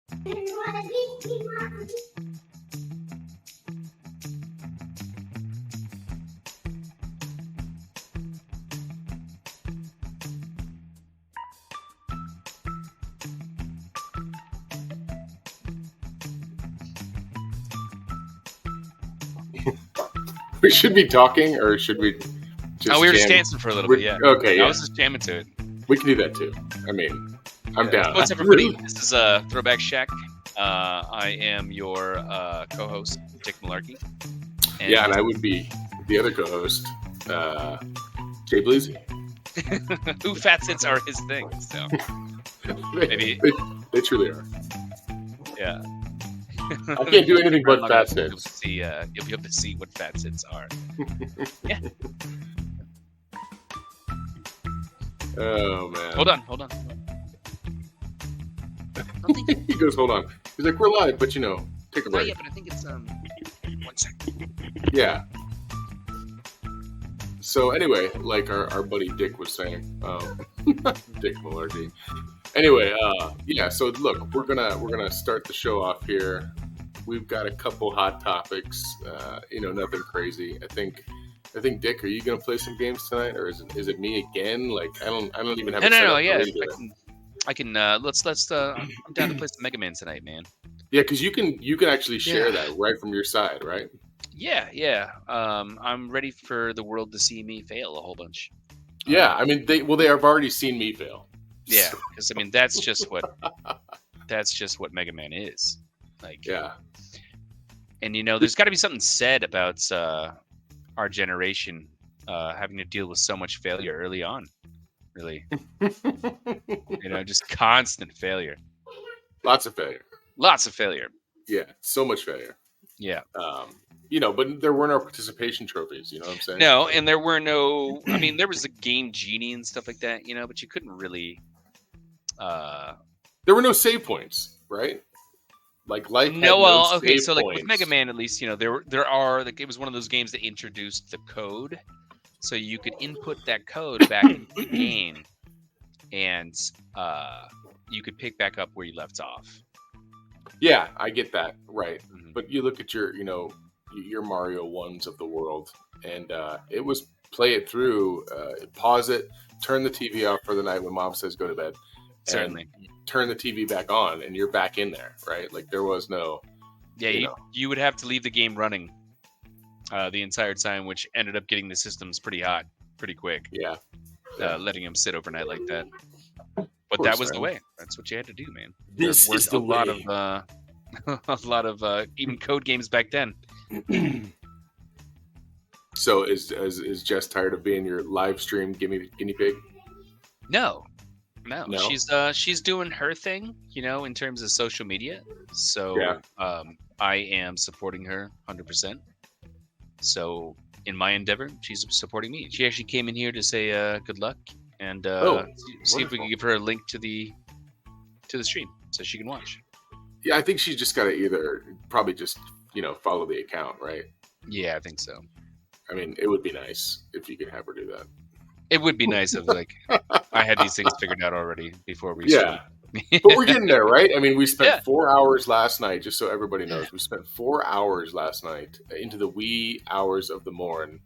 We should be talking, or should we just? We were jam? just dancing for a little bit. Yeah. Okay. Yeah. I was just jamming to it. We can do that too. I mean, I'm down. What's up, everybody? This is Throwback Shack. I am your co-host, Dick Malarkey. And I would be the other co-host, Jay Bluesy. Who fat sits are his thing. So maybe they truly are. Yeah. I can't do anything but fat sits. You'll be able to see what fat sits are. Yeah. Oh man. Hold on. He goes, hold on. He's like, we're live, but take a break. Yeah, but I think it's 1 second. Yeah. So anyway, like our buddy Dick was saying, Dick Malarkey. Anyway, so look, we're gonna start the show off here. We've got a couple hot topics, nothing crazy. I think Dick, are you gonna play some games tonight, or is it me again? Like I don't even have. No, yeah. I can. Let's. I'm down to play some Mega Man tonight, man. Yeah, because you can actually share that right from your side, right? Yeah. I'm ready for the world to see me fail a whole bunch. Yeah, I mean they have already seen me fail. Yeah, because I mean that's just what Mega Man is. Like, yeah. And there's got to be something said about our generation having to deal with so much failure early on. Really, just constant failure. Lots of failure. Yeah, so much failure. Yeah. But there were no participation trophies. You know what I'm saying? No, and there were no. I mean, there was a Game Genie and stuff like that. But you couldn't really. There were no save points, right? Like life. No, well, okay. So, points. like with Mega Man, at least there are. Like, it was one of those games that introduced the code, so you could input that code back into the game, and you could pick back up where you left off. Yeah, I get that, right? Mm-hmm. But you look at your Mario ones of the world, and it was play it through, pause it, turn the TV off for the night when mom says go to bed. Certainly. Turn the TV back on, and you're back in there, right? Like there was no. Yeah, you would have to leave the game running the entire time, which ended up getting the systems pretty hot, pretty quick. Yeah. Letting them sit overnight like that. But that was the way. That's what you had to do, man. This is the lot way. of a lot of even code games back then. So is Jess tired of being your live stream guinea pig? No. She's doing her thing, in terms of social media. So yeah. I am supporting her 100%. So in my endeavor, she's supporting me. She actually came in here to say good luck and see if we can give her a link to the stream so she can watch. Yeah, I think she's just got to either probably just follow the account, right? Yeah, I think so. I mean, it would be nice if you could have her do that. It would be nice if I had these things figured out already before we stream. But we're getting there, right? I mean, we spent 4 hours last night, just so everybody knows. We spent 4 hours last night into the wee hours of the morn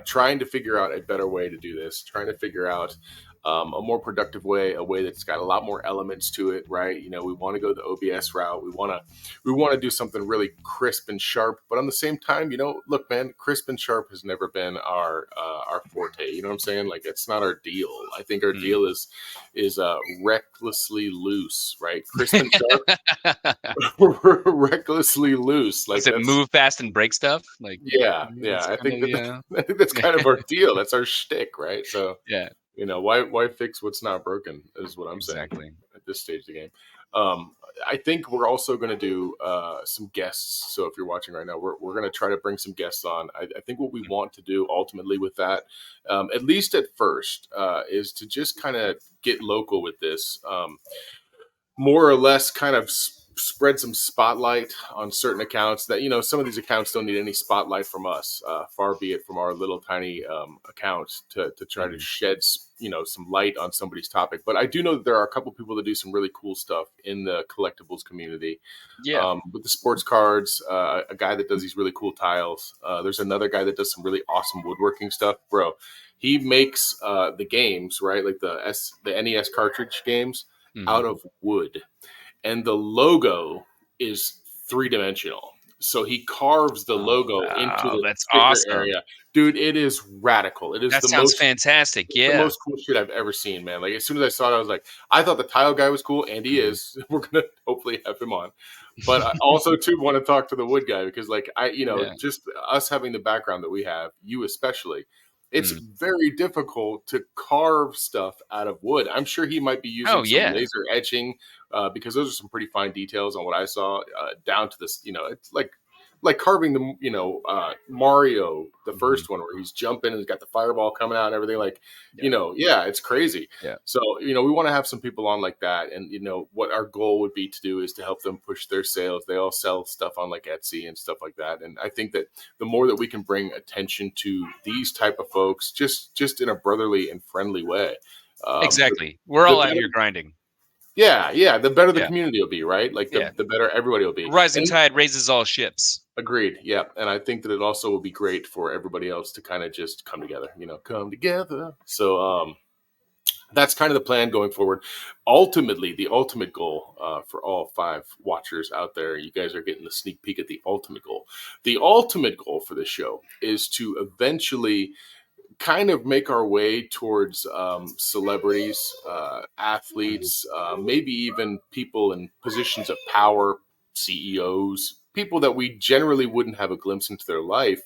trying to figure out a better way to do this, trying to figure out a more productive way, a way that's got a lot more elements to it, right? We want to go the OBS route. We want to do something really crisp and sharp, but on the same time, look, man, crisp and sharp has never been our forte. You know what I'm saying? Like, it's not our deal. I think our deal is recklessly loose, right? Crisp and sharp, recklessly loose. Like, does it move fast and break stuff? Like, yeah. I think that's kind of our deal. That's our shtick, right? So yeah. Why fix what's not broken is what I'm saying at this stage of the game. I think we're also going to do some guests. So if you're watching right now, we're going to try to bring some guests on. I think what we want to do ultimately with that, at least at first, is to just kind of get local with this, more or less kind of spread some spotlight on certain accounts that, some of these accounts don't need any spotlight from us, far be it from our little tiny accounts to try to shed, some light on somebody's topic. But I do know that there are a couple people that do some really cool stuff in the collectibles community. Yeah. With the sports cards, a guy that does these really cool tiles. There's another guy that does some really awesome woodworking stuff, bro. He makes the games, right, like the NES cartridge games, out of wood, and the logo is 3-dimensional. So he carves the logo into wow, the that's sticker awesome. area. Dude, it is radical. It is That sounds fantastic. the Yeah. most cool shit I've ever seen, man. Like, as soon as I saw it, I was like, I thought the tile guy was cool, and he is. We're gonna hopefully have him on. But I also too want to talk to the wood guy, because like Yeah. just us having the background that we have, you especially, it's very difficult to carve stuff out of wood. I'm sure he might be Oh using some yeah. laser etching, because those are some pretty fine details on what I saw, down to this. It's like carving the Mario, the first one, where he's jumping and he's got the fireball coming out and everything. Like, Yeah. yeah, it's crazy. Yeah. So we want to have some people on like that, and what our goal would be to do is to help them push their sales. They all sell stuff on like Etsy and stuff like that, and I think that the more that we can bring attention to these type of folks, just in a brotherly and friendly way, Exactly. We're the all out better. here grinding. Yeah, the better the Yeah. community will be, right? Like Yeah. the better everybody will be. Rising And tide raises all ships. agreed. Yeah. And I think that it also will be great for everybody else to kind of just come together, come together. So, that's kind of the plan going forward. Ultimately, the ultimate goal, for all 5 watchers out there, you guys are getting the sneak peek at the ultimate goal. The ultimate goal for this show is to eventually kind of make our way towards celebrities, athletes, maybe even people in positions of power, CEOs, people that we generally wouldn't have a glimpse into their life.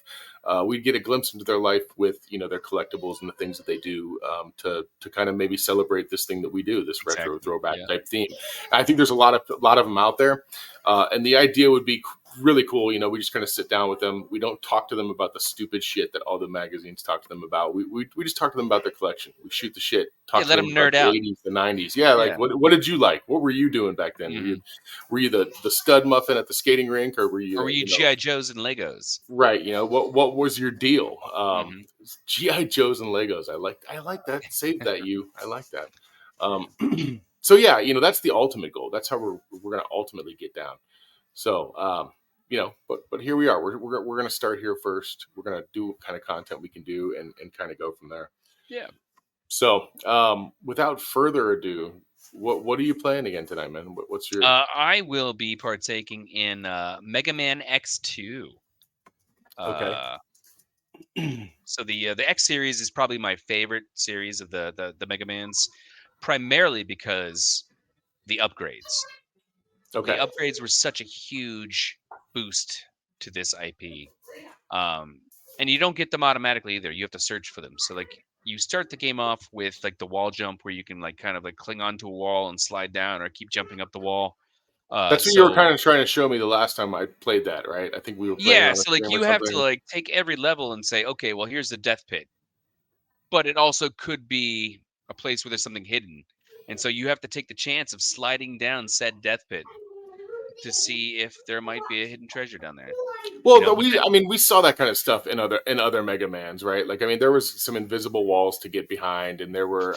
We'd get a glimpse into their life with their collectibles and the things that they do, to kind of maybe celebrate this thing that we do, this retro Exactly. throwback Yeah. type theme. I think there's a lot of them out there, and the idea would be really cool. We just kind of sit down with them. We don't talk to them about the stupid shit that all the magazines talk to them about. We just talk to them about their collection. We shoot the shit, Yeah. talk to Let them them about nerd the out. 80s, the 90s. Yeah, like Yeah. what did you like? What were you doing back then? Were you the stud muffin at the skating rink, or were you Or were you GI Joes and Legos? right? What was your deal? Hmm. GI Joes and Legos. I like that. Save that, you. I like that. So yeah, that's the ultimate goal. That's how we're gonna ultimately get down. So, but here we are. We're going to start here first. We're going to do what kind of content we can do, and kind of go from there. Yeah. So, without further ado, what are you playing again tonight, man? What's your I will be partaking in Mega Man X2. okay? Uh, so the X series is probably my favorite series of the Mega Mans, primarily because the upgrades. The Okay, upgrades were such a huge boost to this IP. And you don't get them automatically either. You have to search for them. So like you start the game off with like the wall jump where you can like kind of like cling onto a wall and slide down or keep jumping up the wall. that's what you were So kind of trying to show me the last time I played that, right? I think we were playing it yeah, on a so like stream or you have to something. like take every level and say, okay, well here's the death pit, but it also could be a place where there's something hidden, and so you have to take the chance of sliding down said death pit to see if there might be a hidden treasure down there. You Well, know, but I mean, we saw that kind of stuff in other Mega Mans, right? Like, I mean, there was some invisible walls to get behind, and there were,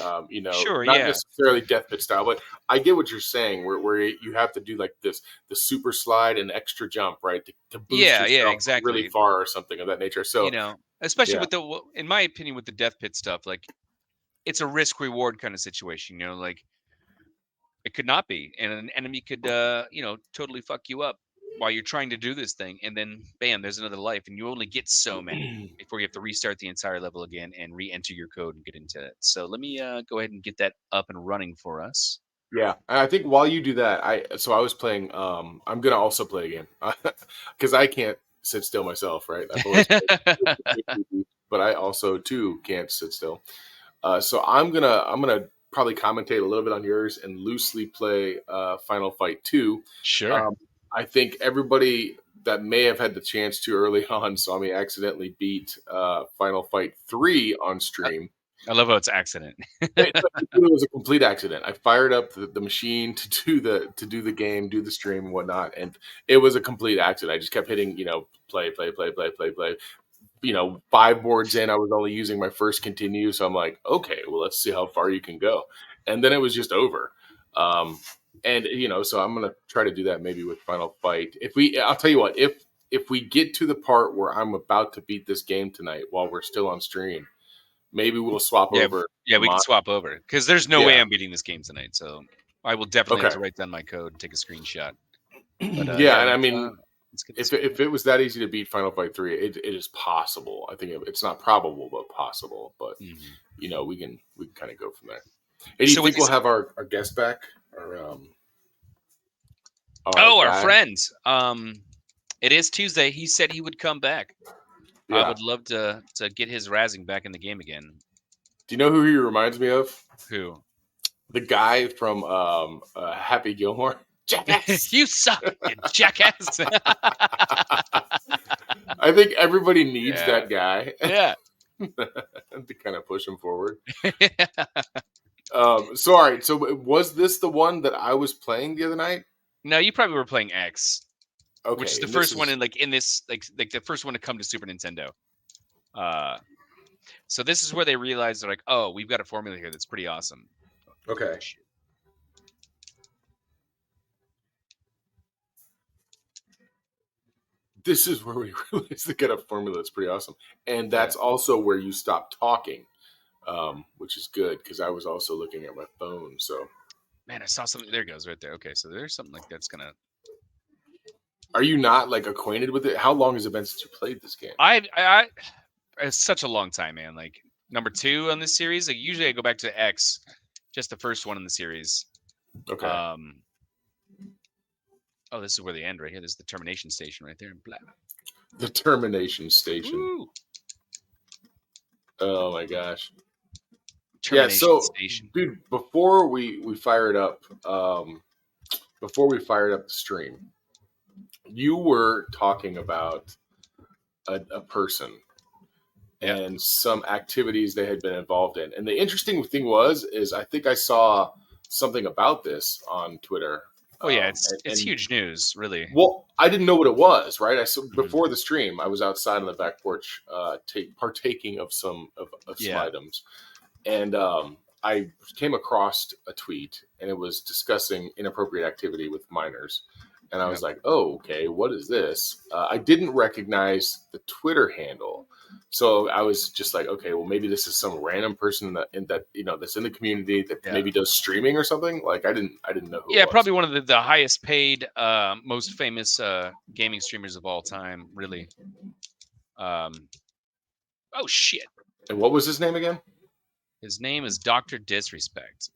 sure, not yeah, necessarily death pit style, but I get what you're saying, where you have to do like the super slide and extra jump, right, to boost yeah, yourself really exactly. far or something of that nature. So, Especially yeah, with in my opinion, with the death pit stuff, like it's a risk reward kind of situation. Like it could not be, and an enemy could, totally fuck you up while you're trying to do this thing, and then bam, there's another life, and you only get so many before you have to restart the entire level again and re-enter your code and get into it. So let me go ahead and get that up and running for us. yeah. And I think while you do that, I was playing. I'm gonna also play again because I can't sit still myself, right? I've always played, but I also too can't sit still. So I'm gonna probably commentate a little bit on yours and loosely play Final Fight 2. Sure. Um, I think everybody that may have had the chance to early on saw me accidentally beat Final Fight 3 on Uh, stream. I love how it's accident. It was a complete accident. I fired up the machine to do the game, do the stream and whatnot, and it was a complete accident. I just kept hitting, play, play, play, play, play, play. 5 boards in, I was only using my first continue, so I'm like, okay, well, let's see how far you can go, and then it was just over. And so I'm gonna try to do that maybe with Final Fight. I'll tell you what, if we get to the part where I'm about to beat this game tonight while we're still on stream, maybe we'll swap over. Yeah, we can swap over because there's no way I'm beating this game tonight. So I will definitely have to write down my code, and take a screenshot. But and I mean, if it was that easy to beat Final Fight 3, it is possible. I think it's not probable, but possible. But we can kind of go from there. Hey, do you think we'll have our guest back? Our friend. It is Tuesday. He said he would come back. Yeah. I would love to get his razzing back in the game again. Do you know who he reminds me of? Who? The guy from Happy Gilmore. Jackass. You suck, you jackass. I think everybody needs that guy. Yeah. To kind of push him forward. So all right. So was this the one that I was playing the other night? No, you probably were playing X. Okay, which is the first one in this the first one to come to Super Nintendo. So this is where they realized they're like, oh, we've got a formula here that's pretty awesome. Okay. This is where we realized they got a formula that's pretty awesome. And that's also where you stop talking, which is good because I was also looking at my phone. So, man, I saw something. There it goes right there. Okay, so there's something like that's going to... Are you not like acquainted with it? How long has it been since you played this game? It's such a long time, man. Like number 2 on this series. Like usually I go back to X, just the first one in the series. Okay. Oh, this is where they end right here. This is the termination station right there in black. The termination station. Woo. Oh my gosh. Termination station. Dude, before we fired up the stream, you were talking about a person and some activities they had been involved in. And the interesting thing is I think I saw something about this on Twitter. Oh yeah, it's huge news, really. Well, I didn't know what it was, right? Before the stream, I was outside on the back porch, partaking of some items, and I came across a tweet, and it was discussing inappropriate activity with minors, and I was like, "Oh, okay, what is this?" I didn't recognize the Twitter handle. So I was just like, okay, well, maybe this is some random person that's in the community that maybe does streaming or something. Like I didn't know who. Yeah, probably one of the highest paid, most famous gaming streamers of all time. Really. Oh shit! And what was his name again? His name is Dr. Disrespect.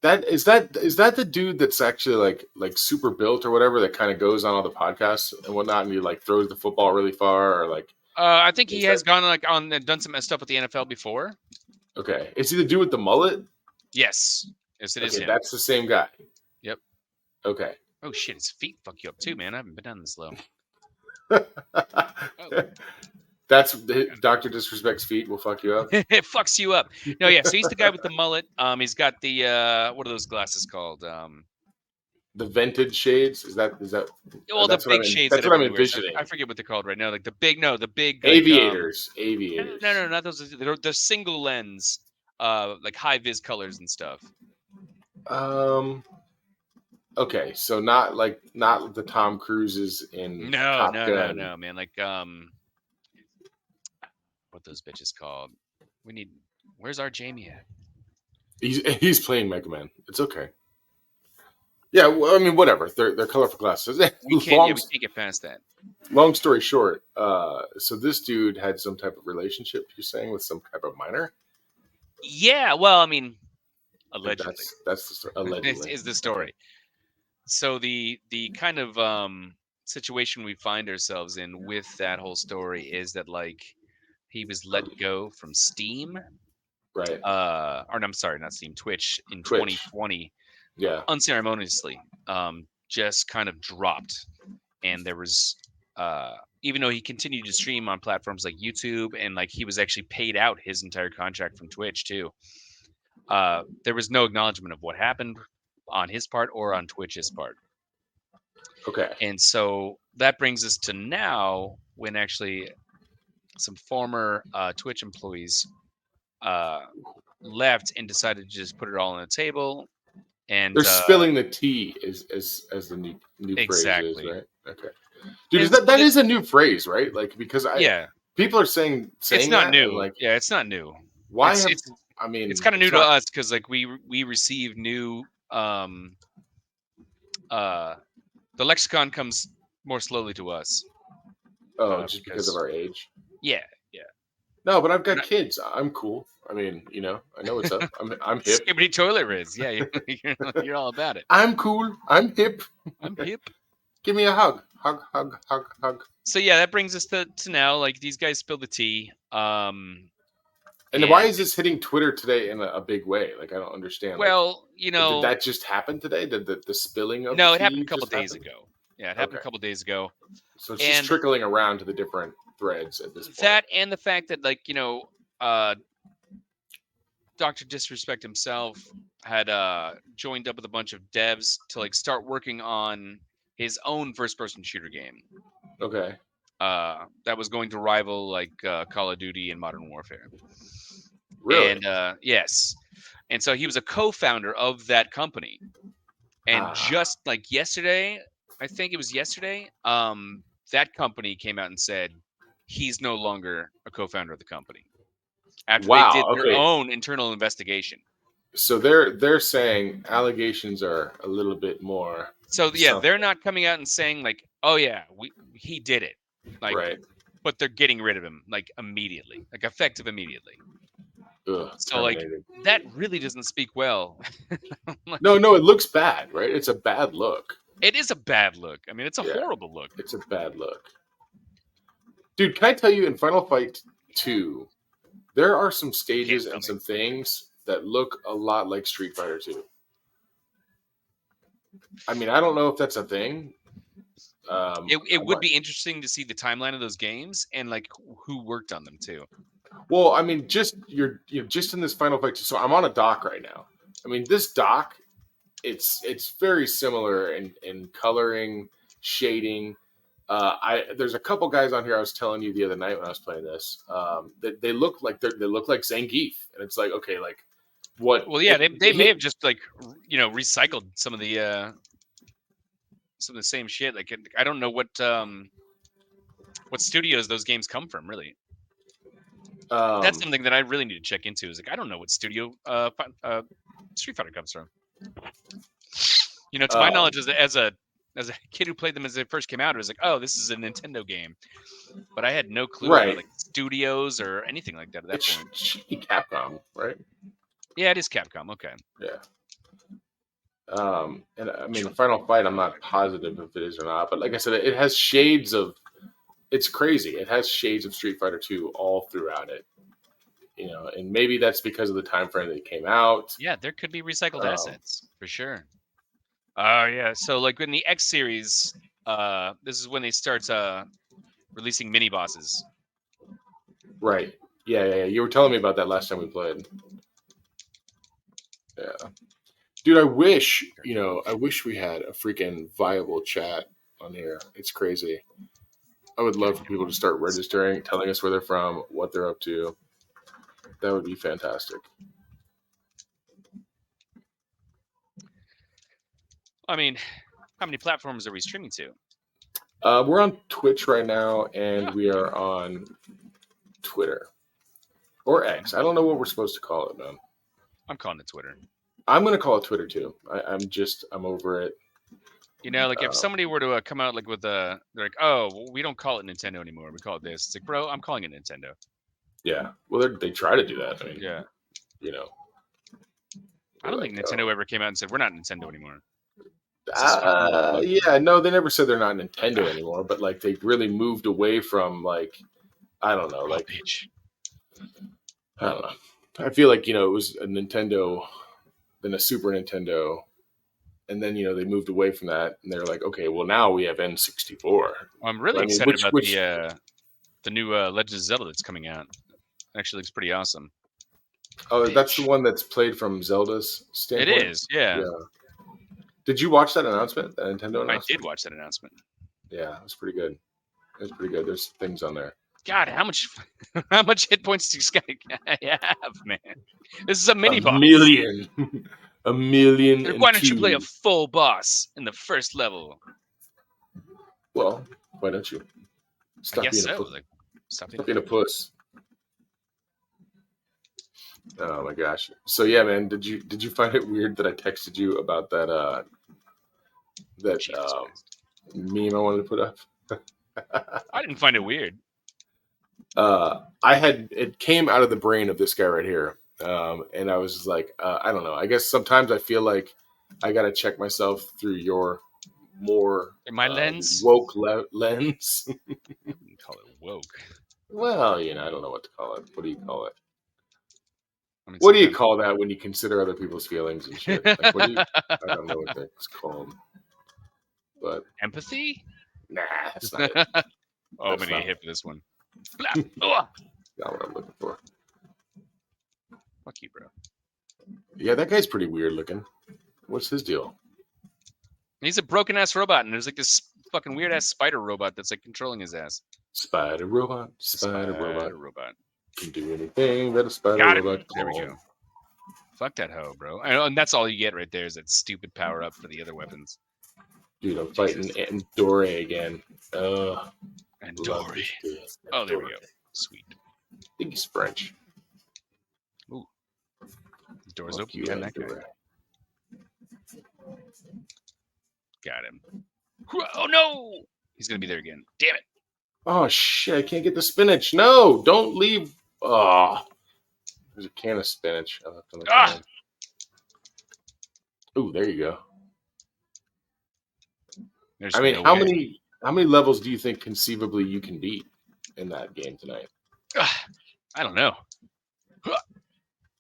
Is that the dude that's actually like super built or whatever that kind of goes on all the podcasts and whatnot, and he like throws the football really far or like. I think he has gone done some stuff with the NFL before. Okay, is he the dude with the mullet? Yes, it is him. That's the same guy. Yep. Okay. Oh shit, his feet fuck you up too, man. I haven't been down this low. That's Dr. Disrespect's feet will fuck you up. It fucks you up. No, yeah. So he's the guy with the mullet. He's got the what are those glasses called? The vintage shades? Is that? Well, the big shades. That's what I'm envisioning. I forget what they're called right now. Like the big aviators. Aviators. No, not those. They're single lens, like high vis colors and stuff. Okay, so not the Tom Cruises in Top Gun. No, man. Like what those bitches called? Where's our Jamie at? He's playing Mega Man. It's okay. Yeah, well, I mean, whatever. They're colorful glasses. We can't get past that. Long story short, so this dude had some type of relationship, you're saying, with some type of minor? Yeah, well, I mean, allegedly. That's the story. Allegedly. is the story. So the kind of situation we find ourselves in with that whole story is that, like, he was let go from Steam. Right. I'm sorry, not Steam, Twitch in 2020. Yeah. Unceremoniously, just kind of dropped, and there was, even though he continued to stream on platforms like YouTube and like he was actually paid out his entire contract from Twitch too, there was no acknowledgement of what happened on his part or on Twitch's part. Okay. And so that brings us to now, when actually some former Twitch employees left and decided to just put it all on the table. And they're spilling the tea, as the new phrase is, right? Okay, dude, that is a new phrase, right? Like, because people are saying it's not that, new. and like, yeah, it's not new. Why I mean, it's kind of new to us because like we receive new. The lexicon comes more slowly to us. Oh, just because of our age? Yeah. No, but I've got kids. I'm cool. I mean, I know what's up. I'm hip. Skibbity toilet riz. Yeah, you're all about it. I'm cool. I'm hip. I'm hip. Give me a hug. Hug. So yeah, that brings us to now. Like, these guys spilled the tea. And why is this hitting Twitter today in a big way? Like, I don't understand. Well, did that just happen today? Did the spilling of no, the it happened tea a couple days ago. Yeah, it happened a couple days ago. So it's just trickling around to the different threads at this point. That and the fact that, like, Dr. Disrespect himself had joined up with a bunch of devs to like start working on his own first-person shooter game. Okay. That was going to rival like Call of Duty and Modern Warfare. Really? And yes. And so he was a co-founder of that company. And just like yesterday, I think it was yesterday, that company came out and said he's no longer a co-founder of the company after they did their own internal investigation. So they're saying allegations are a little bit more. So yeah, they're not coming out and saying like, "Oh yeah, he did it," like, right. But they're getting rid of him like immediately, like effective immediately. Ugh, so terminated. Like that really doesn't speak well. Like, no, it looks bad, right? It's a bad look. It is a bad look. I mean, it's a horrible look. It's a bad look. Dude, can I tell you, in Final Fight 2, there are some stages and some things that look a lot like Street Fighter 2. I mean, I don't know if that's a thing. It would be interesting to see the timeline of those games and like who worked on them too. Well, I mean, you're just in this Final Fight 2. So I'm on a dock right now. I mean, this dock, it's very similar in coloring, shading. There's a couple guys on here I was telling you the other night when I was playing this. They look like Zangief, and it's like, okay, like what? Well, yeah, they may have just like recycled some of the same shit. Like, I don't know what studios those games come from, really. That's something that I really need to check into. Is like, I don't know what studio Street Fighter comes from. To my knowledge, as a kid who played them as they first came out, it was like, oh, this is a Nintendo game, but I had no clue about like studios or anything like that at that point. It should be Capcom, right? Yeah, it is Capcom. Okay. Yeah. And I mean, Final Fight, I'm not positive if it is or not, but like I said, it has shades of. It's crazy. It has shades of Street Fighter 2 all throughout it. And maybe that's because of the time frame that it came out. Yeah, there could be recycled assets for sure. Yeah. So like in the X series, this is when they start releasing mini bosses. Right. Yeah. You were telling me about that last time we played. Yeah. Dude, I wish we had a freaking viable chat on here. It's crazy. I would love for people to start registering, telling us where they're from, what they're up to. That would be fantastic. I mean, how many platforms are we streaming to? We're on Twitch right now, and we are on Twitter. Or X. I don't know what we're supposed to call it, man. I'm calling it Twitter. I'm going to call it Twitter, too. I'm over it. Like if somebody were to come out like with they're like, oh, we don't call it Nintendo anymore. We call it this. It's like, bro, I'm calling it Nintendo. Yeah. Well, they try to do that. I mean, yeah. I don't think like, Nintendo ever came out and said, we're not Nintendo anymore. Yeah, no, they never said they're not Nintendo anymore, but like they really moved away from like, I don't know, like, I don't know. I feel like, it was a Nintendo, then a Super Nintendo, and then they moved away from that, and they're like, okay, well now we have N64. Well, I'm really excited about which the new Legend of Zelda that's coming out. It actually looks pretty awesome. Oh, that's the one that's played from Zelda's standpoint? It is, yeah. Did you watch that announcement, that Nintendo announcement? I did watch that announcement. Yeah, it was pretty good. It was pretty good. There's things on there. God, how much hit points do you guys have, man? This is a mini boss. A million. Why don't you play a full boss in the first level? Well, why don't you? I guess so. Stop being a puss. Oh my gosh! So yeah, man, did you find it weird that I texted you about that meme I wanted to put up? I didn't find it weird. It came out of the brain of this guy right here, and I was just like, I don't know. I guess sometimes I feel like I gotta check myself through your more lens, woke lens. Call it woke. Well, I don't know what to call it. What do you call it? What do you call that when you consider other people's feelings and shit? Like, I don't know what that's called. But empathy? Nah, that's not it. I'm gonna get hit for this one. Not what I'm looking for. Fuck you, bro. Yeah, that guy's pretty weird looking. What's his deal? He's a broken ass robot, and there's like this fucking weird ass spider robot that's like controlling his ass. Spider robot. Can do anything that a spider robot can. There we go. Fuck that hoe, bro. And that's all you get right there is that stupid power up for the other weapons. Dude, I'm fighting Andore again. Andore. Oh, there we go. Sweet. I think he's French. Ooh. The door's open behind that guy. Got him. Oh, no! He's going to be there again. Damn it. Oh, shit. I can't get the spinach. No, don't leave. Oh, there's a can of spinach. Ooh, there you go. I mean, how many levels do you think conceivably you can beat in that game tonight? I don't know.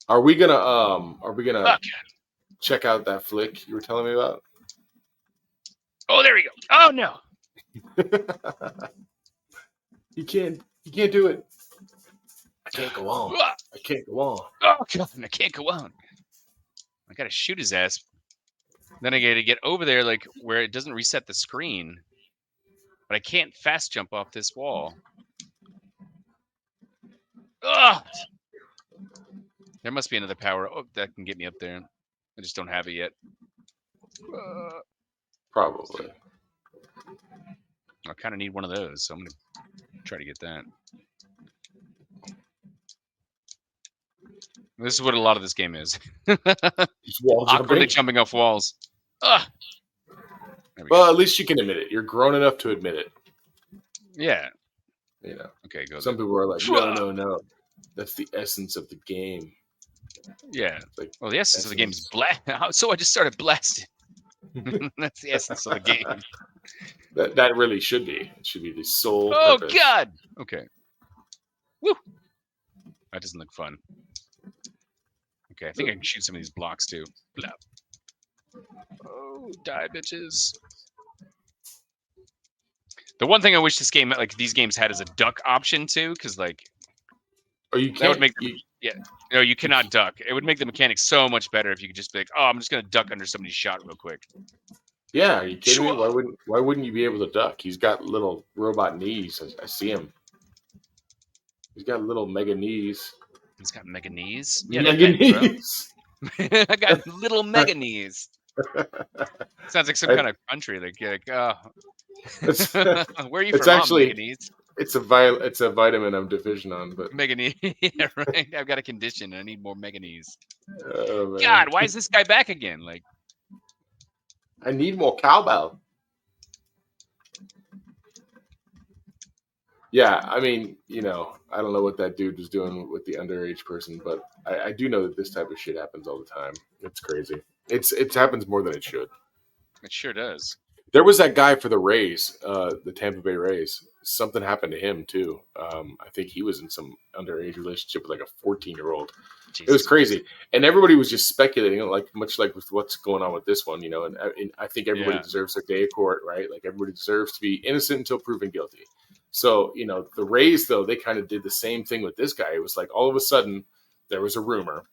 Are we gonna check out that flick you were telling me about? Oh, there we go. Oh no. You can't do it. I can't go on. I can't go on. Oh god, I can't go on. I gotta shoot his ass. Then I gotta get over there, like where it doesn't reset the screen. But I can't fast jump off this wall. Ugh! There must be another power that can get me up there. I just don't have it yet. Probably. I kind of need one of those, so I'm gonna try to get that. This is what a lot of this game is. Awkwardly jumping off walls. Ugh! Well, at least you can admit it. You're grown enough to admit it. Yeah. Okay, go. Some people are like, no. That's the essence of the game. Yeah. Well, the essence of the game is blast. So I just started blasting. That's the essence of the game. That really should be. It should be the sole purpose. Oh, God! Okay. Woo! That doesn't look fun. Okay, I think I can shoot some of these blocks, too. Blah. Oh, die, bitches. The one thing I wish these games had is a duck option, too, because, like... Oh, you can't... That would make them... Yeah. No, you cannot duck. It would make the mechanics so much better if you could just be like, oh, I'm just going to duck under somebody's shot real quick. Yeah, are you kidding me? Why wouldn't you be able to duck? He's got little robot knees. I see him. He's got little mega knees. He's got mega knees? Yeah, mega knees. I got little mega knees. Sounds like some kind of country. Like oh. Where are you from? Actually, mega knees? It's a vitamin I'm deficient on, but mega knees. Yeah, right. I've got a condition and I need more mega knees. Oh, God, why is this guy back again? Like, I need more cowbell. Yeah, I mean, I don't know what that dude was doing with the underage person, but I do know that this type of shit happens all the time. It's crazy. It happens more than it should. It sure does. There was that guy for the Rays, the Tampa Bay Rays. Something happened to him too. I think he was in some underage relationship with like a 14-year-old. It was crazy, and everybody was just speculating, like much like with what's going on with this one, you know. And I think everybody deserves their day of court, right? Like everybody deserves to be innocent until proven guilty. So, you know, the Rays though, they kind of did the same thing with this guy. It was like all of a sudden there was a rumor.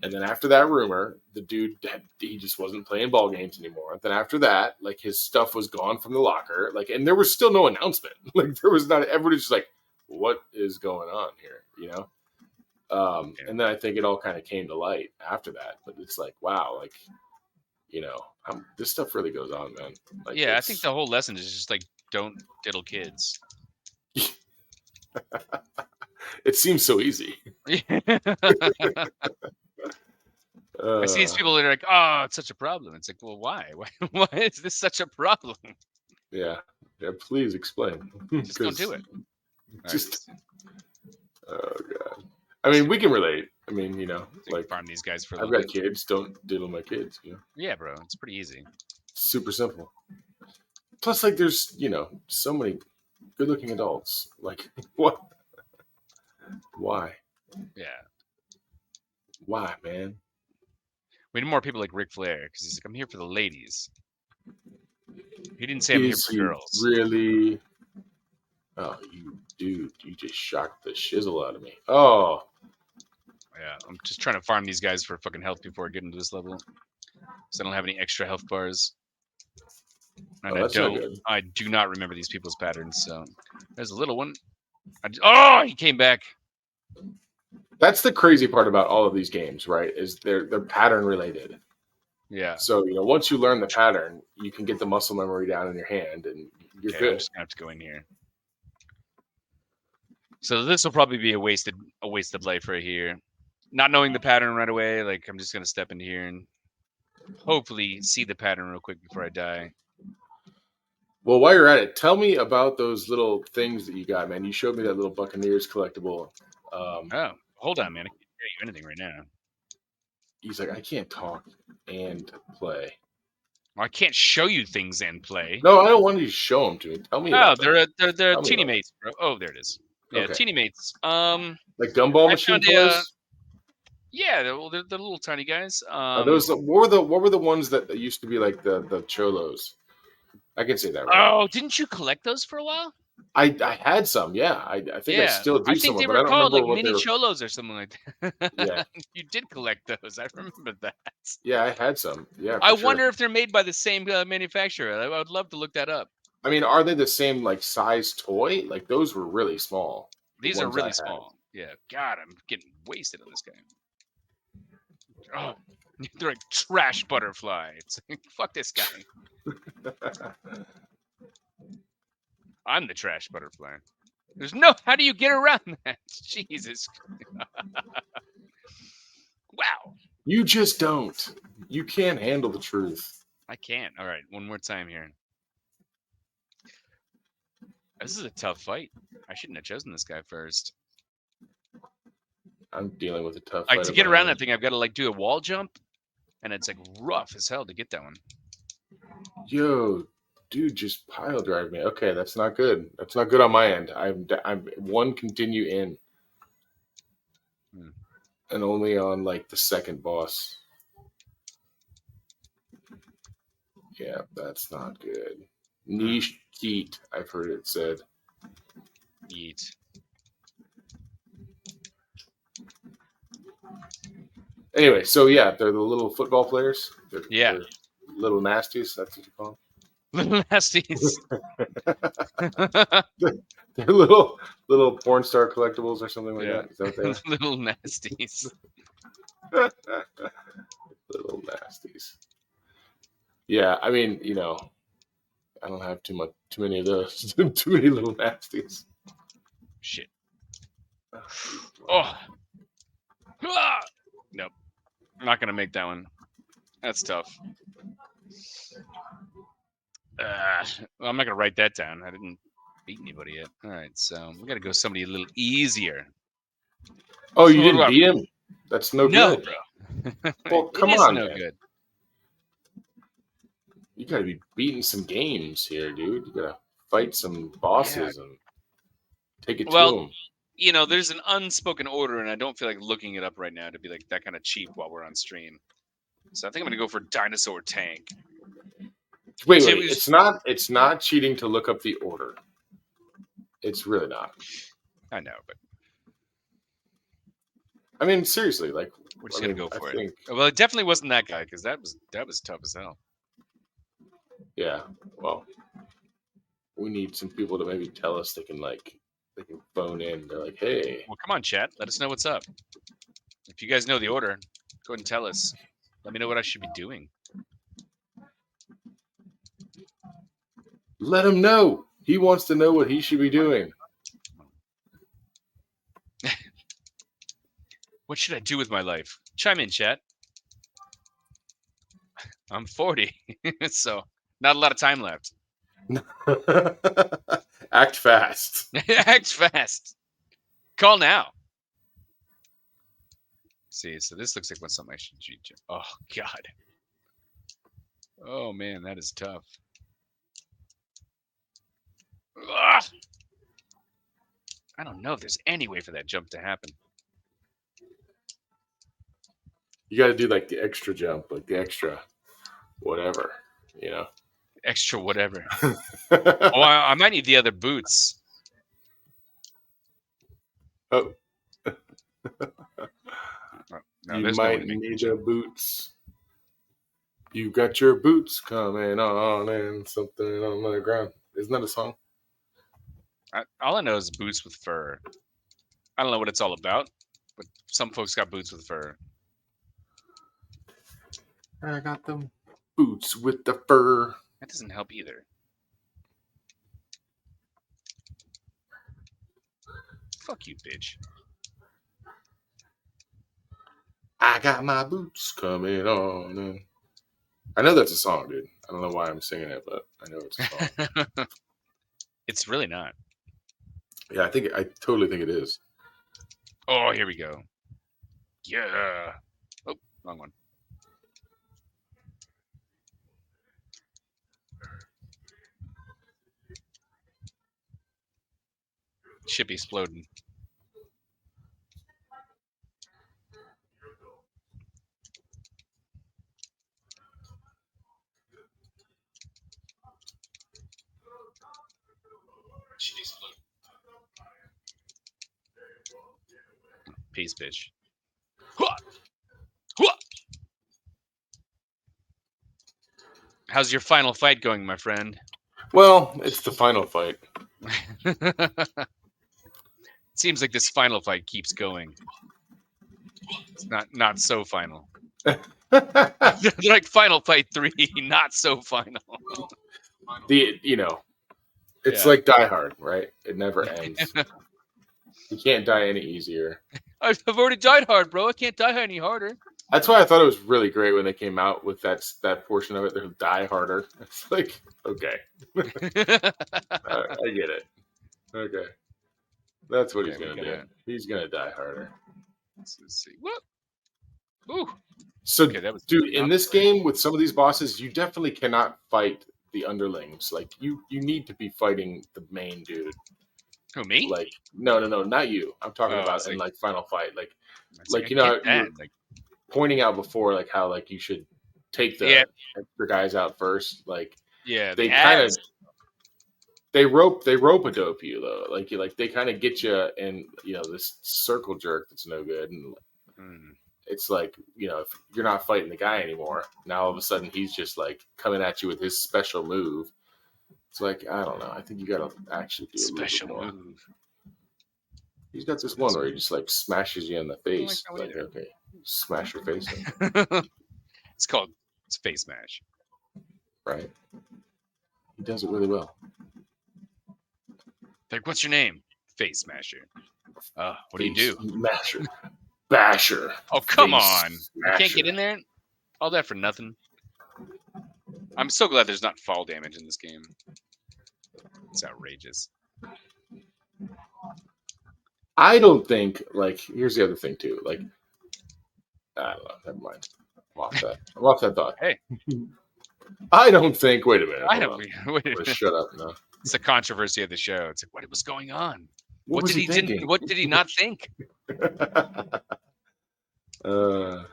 And then after that rumor, the dude, he just wasn't playing ball games anymore. Then after that, like his stuff was gone from the locker. Like, and there was still no announcement. Like there was not, everybody's just like, what is going on here? You know? And then I think it all kind of came to light after that. But it's like, wow, like, you know, this stuff really goes on, man. Like, yeah, I think the whole lesson is just like, don't diddle kids. It seems so easy. I see these people that are like, oh, it's such a problem. It's like, well, why? Why is this such a problem? Yeah. Please explain. Just don't do it. Just, oh God. I mean, we can relate. I mean, you know, like farm these guys for. I've got kids. Don't diddle my kids. You know? Yeah, bro. It's pretty easy. Super simple. Plus, like, there's so many good-looking adults. Like, what? Why? Yeah. Why, man? We need more people like Ric Flair because he's like, I'm here for the ladies. He didn't say I'm here for girls. Really? Oh, you dude! You just shocked the shizzle out of me. Oh. Yeah, I'm just trying to farm these guys for fucking health before I get into this level, so I don't have any extra health bars. And I do not remember these people's patterns. So there's a little one. He came back. That's the crazy part about all of these games, right? Is they're pattern related. Yeah. So once you learn the pattern, you can get the muscle memory down in your hand, and you're good. I'm just gonna have to go in here. So this will probably be a wasted life right here. Not knowing the pattern right away, like I'm just gonna step in here and hopefully see the pattern real quick before I die. Well, while you're at it, tell me about those little things that you got, man. You showed me that little Buccaneers collectible. Hold on, man. I can't tell you anything right now. He's like, I can't talk and play. Well, I can't show you things and play. No, I don't want you to show them to me. Tell me. Oh, they're teeny mates, bro. Oh, there it is. Yeah, okay. Teeny mates. Like gumball machine toys. Yeah, they're little tiny guys. Those what were the ones that used to be like the cholos? I can say that right. Oh, didn't you collect those for a while? I had some, yeah. I think I still do. I think they were called like mini cholos or something like that. Yeah, you did collect those. I remember that. Yeah, I had some. Yeah, I wonder if they're made by the same manufacturer. I would love to look that up. I mean, are they the same like size toy? Like those were really small. These are really small. Yeah. God, I'm getting wasted on this guy. Oh, they're like trash butterfly. It's like, fuck this guy. I'm the trash butterfly. There's no. How do you get around that? Jesus. Wow. You just don't. You can't handle the truth. I can't. All right, one more time here. This is a tough fight. I shouldn't have chosen this guy first. I'm dealing with a tough fight. To get around that thing, I've got to like do a wall jump, and it's like rough as hell to get that one. Yo, dude, just pile drive me. Okay, that's not good. That's not good on my end. I'm one continue in, and only on like the second boss. Yeah, that's not good. Niche Yeet, I've heard it said. Yeet. Anyway, so yeah, they're the little football players. They're little nasties. That's what you call them. Little nasties. They're little porn star collectibles or something like that. Is that what they are? Little nasties. Little nasties. Yeah, I mean, I don't have too many of those. Too many little nasties. Shit. Oh. Ah! Nope. I'm not gonna make that one. That's tough. Well, I'm not gonna write that down. I didn't beat anybody yet. All right, so we gotta go somebody a little easier. Oh, you didn't beat him? That's no good. Bro. Well, come on, no man. Good. You gotta be beating some games here, dude. You gotta fight some bosses and take it to Well, them. you know, there's an unspoken order, and I don't feel like looking it up right now to be like that kind of cheap while we're on stream. So I think I'm gonna go for Dinosaur Tank. Wait. It's not cheating to look up the order. It's really not. I know, but I mean, seriously, like we're just gonna go for it. Well, it definitely wasn't that guy because that was tough as hell. Yeah. Well, we need some people to maybe tell us they can phone in. They're like, hey. Well, come on, chat. Let us know what's up. If you guys know the order, go ahead and tell us. Let me know what I should be doing. Let him know. He wants to know what he should be doing. What should I do with my life? Chime in, chat. I'm 40, so not a lot of time left. Act fast. Act fast. Call now. See, so this looks like something I should do. Oh, God. Oh, man, that is tough. Ugh! I don't know if there's any way for that jump to happen. You got to do like the extra jump, like the extra whatever, you know? Extra whatever. Oh, I might need the other boots. Oh. No, you might need the boots. You got your boots coming on and something on the ground. Isn't that a song? All I know is boots with fur. I don't know what it's all about, but some folks got boots with fur. I got them boots with the fur. That doesn't help either. Fuck you, bitch. I got my boots coming on. And I know that's a song, dude. I don't know why I'm singing it, but I know it's a song. It's really not. Yeah, I totally think it is. Oh, here we go. Yeah. Oh, wrong one. Should be exploding. Peace, bitch. How's your final fight going, my friend? Well, it's the final fight. It seems like this final fight keeps going. It's not so final. Like Final Fight 3, not so final. It's like Die Hard, right? It never ends. You can't die any easier. I've already died hard, bro. I can't die any harder. That's why I thought it was really great when they came out with that portion of it. They'll die harder. It's like, okay. I get it. Okay. That's what he's going to do. He's going to die harder. Let's see. What? Ooh. So, dude, in this game, with some of these bosses, you definitely cannot fight the underlings. Like, you need to be fighting the main dude. Who, me? Like, no, not you. I'm talking about in, Final Fight. You're pointing out before, like, how, like, you should take the extra guys out first. Like, they kind of... They rope a dope you though, like they kind of get you in this circle jerk that's no good, and it's like if you're not fighting the guy anymore, now all of a sudden he's just like coming at you with his special move. It's like I don't know. I think you gotta actually do a special move. He's got this one where he just like smashes you in the face. Like okay, smash your face in. It's called Face Smash. Right. He does it really well. Like, what's your name? Face Smasher. What do you do? Basher. Oh, come on. You can't get in there? All that for nothing. I'm so glad there's not fall damage in this game. It's outrageous. I don't think, here's the other thing, too. I don't know. Never mind. I'm off that thought. Hey. I don't think. Wait a minute. I Hold don't. on. Wait a minute. Shut up now. It's the controversy of the show. It's like, what was going on? What was he thinking? What did he not think? There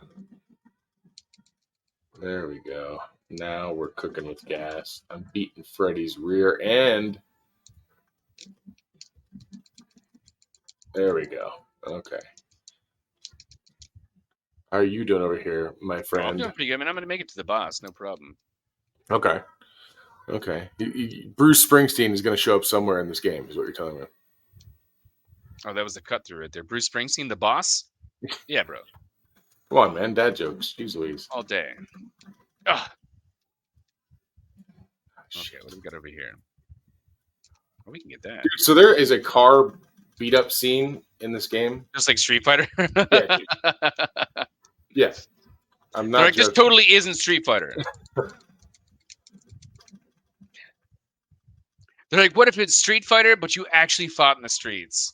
we go. Now we're cooking with gas. I'm beating Freddy's rear end. There we go. Okay. How are you doing over here, my friend? I'm doing pretty good. I mean, I'm going to make it to the boss. No problem. Okay. Bruce Springsteen is going to show up somewhere in this game, is what you're telling me. Oh, that was the cut through right there. Bruce Springsteen, the boss? Yeah, bro. Come on, man. Dad jokes. Jeez Louise. All day. Ugh. Okay, what do we got over here? Oh, we can get that. Dude, so there is a car beat up scene in this game. Just like Street Fighter? Yeah. Yes. I'm not like, this totally isn't Street Fighter. They're like, what if it's Street Fighter, but you actually fought in the streets?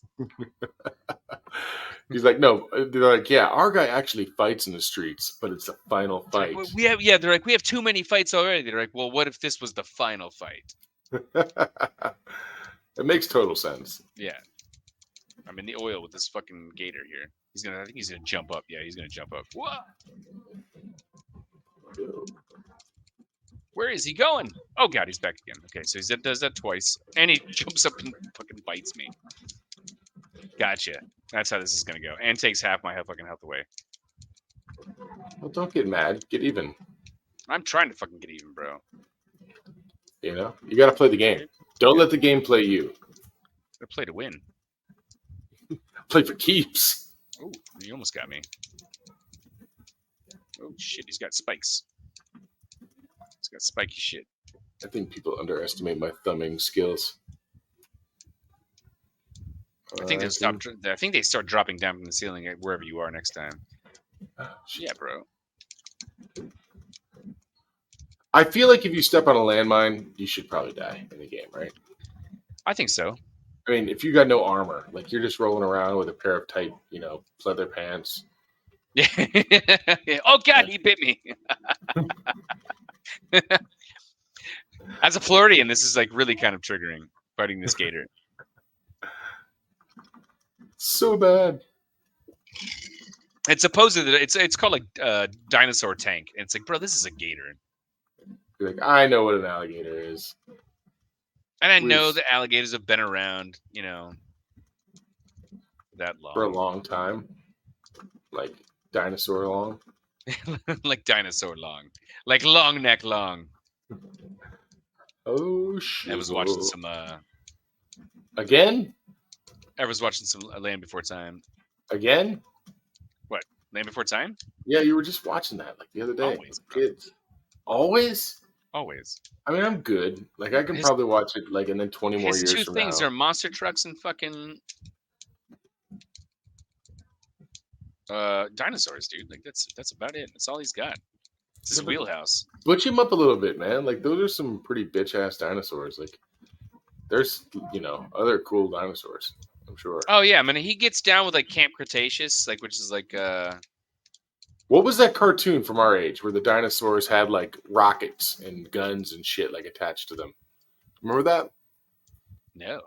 He's like, no. They're like, yeah, our guy actually fights in the streets, but it's the final fight. They're like, we have too many fights already. They're like, well, what if this was the final fight? It makes total sense. Yeah. I'm in the oil with this fucking gator here. I think he's gonna jump up. Yeah, he's gonna jump up. What? Where is he going? Oh god, he's back again. Okay, so he does that twice, and he jumps up and fucking bites me. Gotcha. That's how this is gonna go, and takes half my fucking health away. Well, don't get mad. Get even. I'm trying to fucking get even, bro. You know, you got to play the game. Don't let the game play you. I play to win. Play for keeps. Oh, he almost got me. Oh shit, he's got spikes. He's got spiky shit. I think people underestimate my thumbing skills. I think they start dropping down from the ceiling wherever you are next time. Yeah, bro. I feel like if you step on a landmine, you should probably die in the game, right? I think so. I mean, if you got no armor, like you're just rolling around with a pair of tight, leather pants. Yeah. Oh god, he bit me. As a Floridian, this is like really kind of triggering, fighting this gator. So bad. It's supposedly it's called like dinosaur tank. And it's like, bro, this is a gator. You're like, I know what an alligator is. And I know the alligators have been around, that long. For a long time. Like dinosaur long. Like dinosaur long. Like long neck long. Oh shit. I was watching some Again? I was watching some Land Before Time. Again? What? Land Before Time? Yeah, you were just watching that like the other day. Always, kids. Always? Always. I mean, I'm good. Like, I can probably watch it, like, and then 20 more years from now. His two things are monster trucks and fucking dinosaurs, dude. Like, that's about it. That's all he's got. It's his wheelhouse. Butch him up a little bit, man. Like, those are some pretty bitch-ass dinosaurs. Like, there's, other cool dinosaurs, I'm sure. Oh, yeah. I mean, he gets down with, like, Camp Cretaceous, like, which is, like, What was that cartoon from our age where the dinosaurs had like rockets and guns and shit like attached to them? Remember that? No.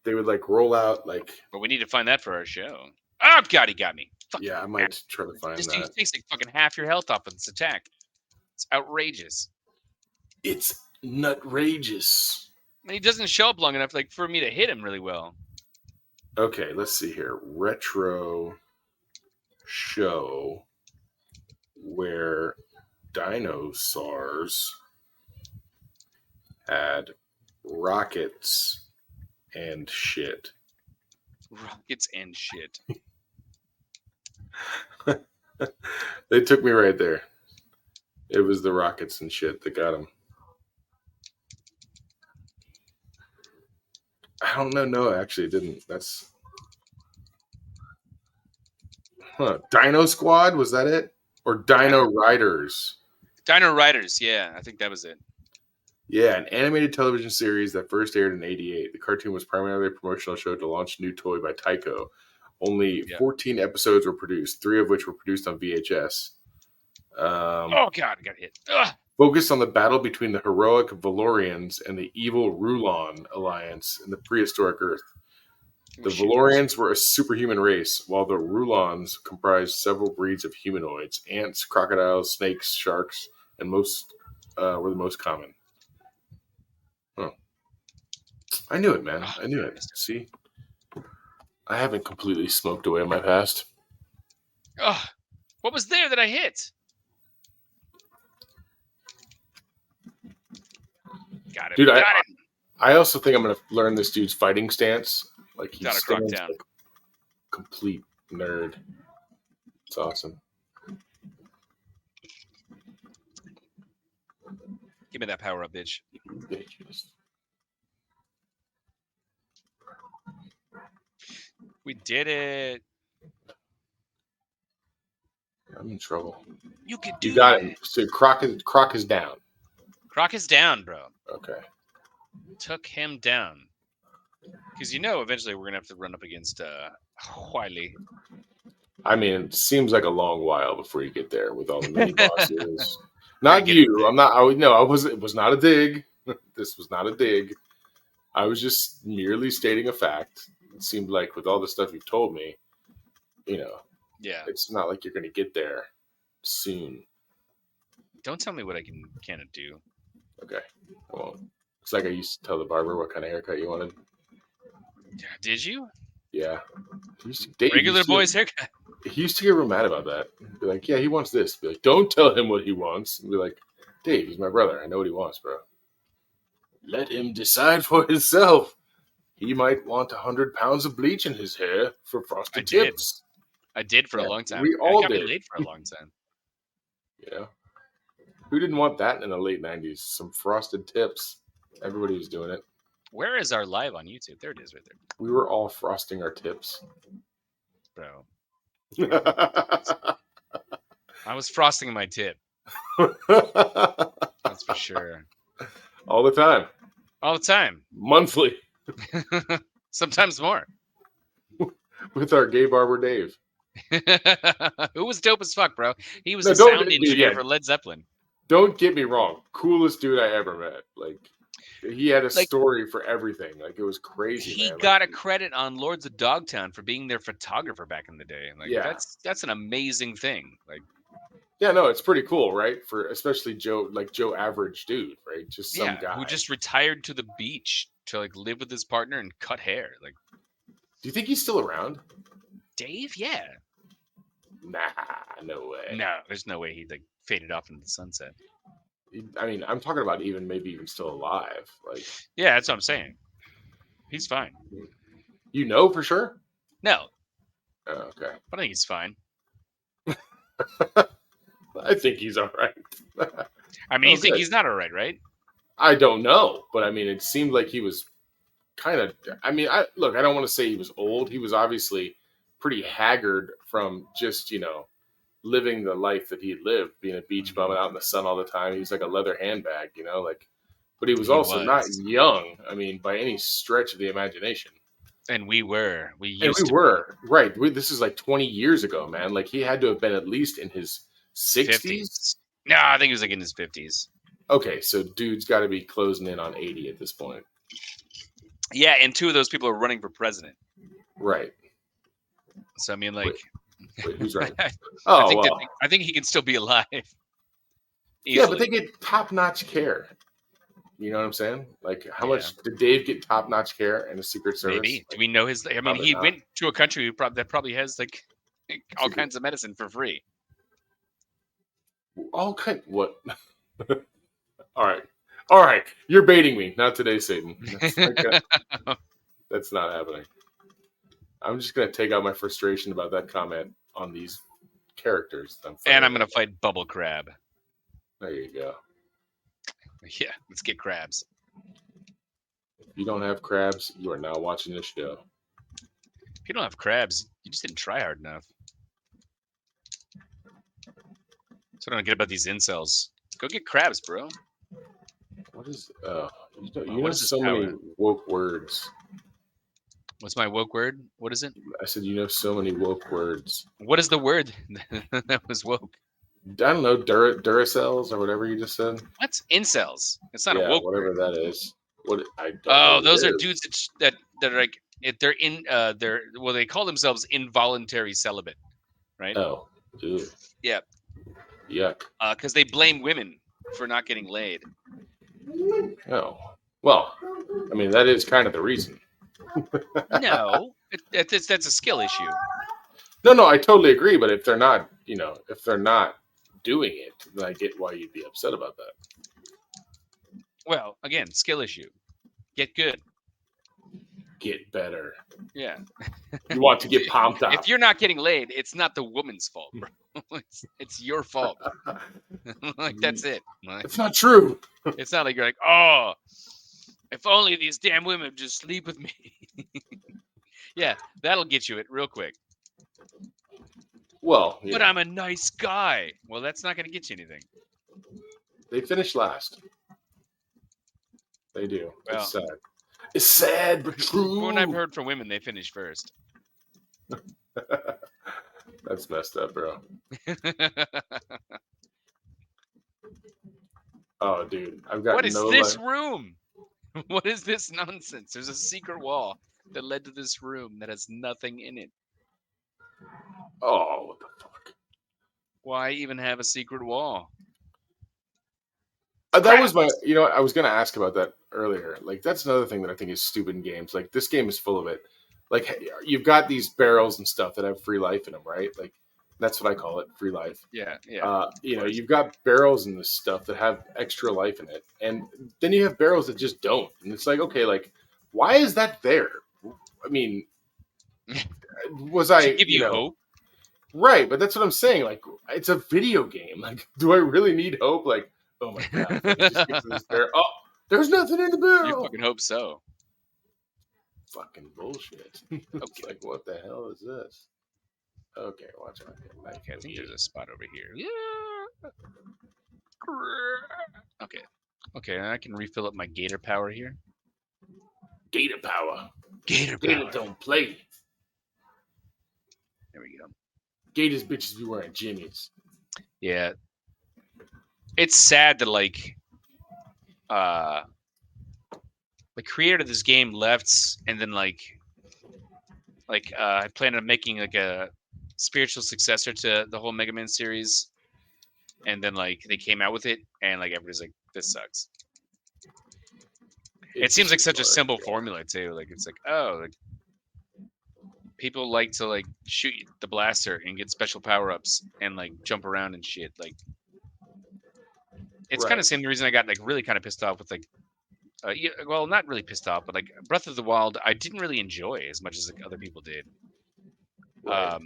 They would like roll out like. But we need to find that for our show. Oh god, he got me. Fuck yeah, I might try to find that. He takes like fucking half your health off of this attack. It's outrageous. It's nutrageous. And he doesn't show up long enough like for me to hit him really well. Okay, let's see here. Retro show where dinosaurs had rockets and shit. Rockets and shit. They took me right there. It was the rockets and shit that got him. I don't know. No, actually, it didn't. That's... Dino Squad? Was that it? Or Dino Riders? Dino Riders, yeah. I think that was it. Yeah, an animated television series that first aired in '88. The cartoon was primarily a promotional show to launch a new toy by Tyco. Only 14 episodes were produced, 3 of which were produced on VHS. Oh, God, I got hit. Ugh. focused on the battle between the heroic Valorians and the evil Rulon alliance in the prehistoric Earth. The Valorians were a superhuman race, while the Rulons comprised several breeds of humanoids: ants, crocodiles, snakes, sharks, and most were the most common. Oh, I knew it, man. I knew it. See, I haven't completely smoked away my past. Oh, what was there that I hit? Got it. Dude, I also think I'm going to learn this dude's fighting stance. Like, he stands like a complete nerd. It's awesome. Give me that power up, bitch. We did it. I'm in trouble. You can do it. You got it. So Croc is down. Croc is down, bro. Okay. Took him down. Because eventually we're going to have to run up against Wiley. I mean, it seems like a long while before you get there with all the mini bosses. Not you. I'm not. I wasn't. It was not a dig. This was not a dig. I was just merely stating a fact. It seemed like with all the stuff you've told me, yeah, it's not like you're going to get there soon. Don't tell me what I cannot do. Okay. Well, it's like I used to tell the barber what kind of haircut you wanted. Did you? Yeah. Regular boy's haircut. He used to get real mad about that. Be like, yeah, he wants this. Be like, don't tell him what he wants. And be like, Dave, he's my brother. I know what he wants, bro. Let him decide for himself. He might want 100 pounds of bleach in his hair for frosted tips. I did for a long time. We all did. I got me late for a long time. Yeah. Who didn't want that in the late 90s? Some frosted tips. Everybody was doing it. Where is our live on YouTube? There it is right there. We were all frosting our tips. Bro. I was frosting my tip. That's for sure. All the time. All the time. Monthly. Sometimes more. With our gay barber Dave. Who was dope as fuck, bro. He was the sound engineer for Led Zeppelin. Don't get me wrong. Coolest dude I ever met. Like, he had a story for everything. Like, it was crazy. He got a credit on Lords of Dogtown for being their photographer back in the day. Like, that's an amazing thing. Like, yeah, no, it's pretty cool, right? For especially Joe average dude, right? Just some guy who just retired to the beach to like live with his partner and cut hair. Like, do you think he's still around? Dave? Yeah. Nah, no way. No, there's no way he like faded off into the sunset. I mean, I'm talking about maybe even still alive. Like, yeah, that's what I'm saying. He's fine. You know for sure? No. Oh, okay. But I think he's fine. I think he's all right. I mean, you think he's not all right, right? I don't know, but I mean, it seemed like he was kind of. I mean, I don't want to say he was old. He was obviously pretty haggard from just living the life that he had lived, being a beach bum out in the sun all the time. He was like a leather handbag, but he was also not young. I mean, by any stretch of the imagination. And we were. Right. This is like 20 years ago, man. Like, he had to have been at least in his 60s. No, I think he was like in his 50s. Okay, so dude's got to be closing in on 80 at this point. Yeah, and two of those people are running for president. Right. So I mean, like, wait who's running? I think he can still be alive. Easily. Yeah, but they get top-notch care. You know what I'm saying? Like, how much did Dave get top-notch care in the Secret Service? Maybe. Do we know his? I mean, he went to a country that probably has like all kinds of medicine for free. What? All right. You're baiting me. Not today, Satan. That's not happening. I'm just gonna take out my frustration about that comment on these characters. And I'm gonna fight Bubble Crab. There you go. Yeah, let's get crabs. If you don't have crabs, you are now watching this show. If you don't have crabs, you just didn't try hard enough. That's what I don't get about these incels. Go get crabs, bro. What is? You know so many woke words. What's my woke word? What is it? I said you know so many woke words. What is the word that was woke? I don't know, Duracells or whatever you just said. What's incels? It's not a Yeah, woke whatever word. that is. What I don't know Oh, what it those are is. dudes that are like they're in well they call themselves involuntary celibate, right? Oh, ew, Yeah, yuck. because they blame women for not getting laid. Oh, well, I mean that is kind of the reason. No, that's a skill issue. No, I totally agree. But if they're not, if they're not doing it, then I get why you'd be upset about that. Well, again, skill issue. Get good. Get better. Yeah. You want to get pumped If up. you're not getting laid, it's not the woman's fault, bro. It's your fault. Like that's it. Like, It's not true. it's not like you're like, oh, if only these damn women would just sleep with me. Yeah, that'll get you it real quick. Well, But I'm a nice guy. Well, that's not going to get you anything. they finished last. They do. Well, It's sad. It's sad but true. When I've heard from women, they finish first. That's messed up, bro. Oh, dude, I've got What is no this life. room? What is this nonsense? There's a secret wall that led to this room that has nothing in it. Oh, what the fuck? Why even have a secret wall? That was my. I was gonna ask about that earlier. Like, that's another thing that I think is stupid in games. Like, this game is full of it. Like, you've got these barrels and stuff that have free life in them, right? Like, that's what I call it, free life. Yeah. You've got barrels in this stuff that have extra life in it, and then you have barrels that just don't. And it's like, okay, like, why is that there? I mean, was I, to give you hope? Right, but that's what I'm saying. Like, it's a video game. Like, do I really need hope? Like, oh my god, if I could just get to this barrel. Oh, there's nothing in the barrel. You fucking hope so. Fucking bullshit. It's like, what the hell is this? Okay, watch out. Okay, I think there's a spot over here. Yeah. Okay, I can refill up my gator power here. Gator power. Gator don't play. There we go. Gators bitches be wearing jimmies. Yeah. It's sad that the creator of this game left, and then I plan on making like a spiritual successor to the whole Mega Man series, and then they came out with it, and everybody's like, this sucks. It seems like such a simple formula too. Like, it's like, oh, people like to shoot the blaster and get special power-ups and jump around and shit. Like, it's kind of the same reason I got really kind of pissed off with well, not really pissed off, but Breath of the Wild, I didn't really enjoy as much as other people did. Right.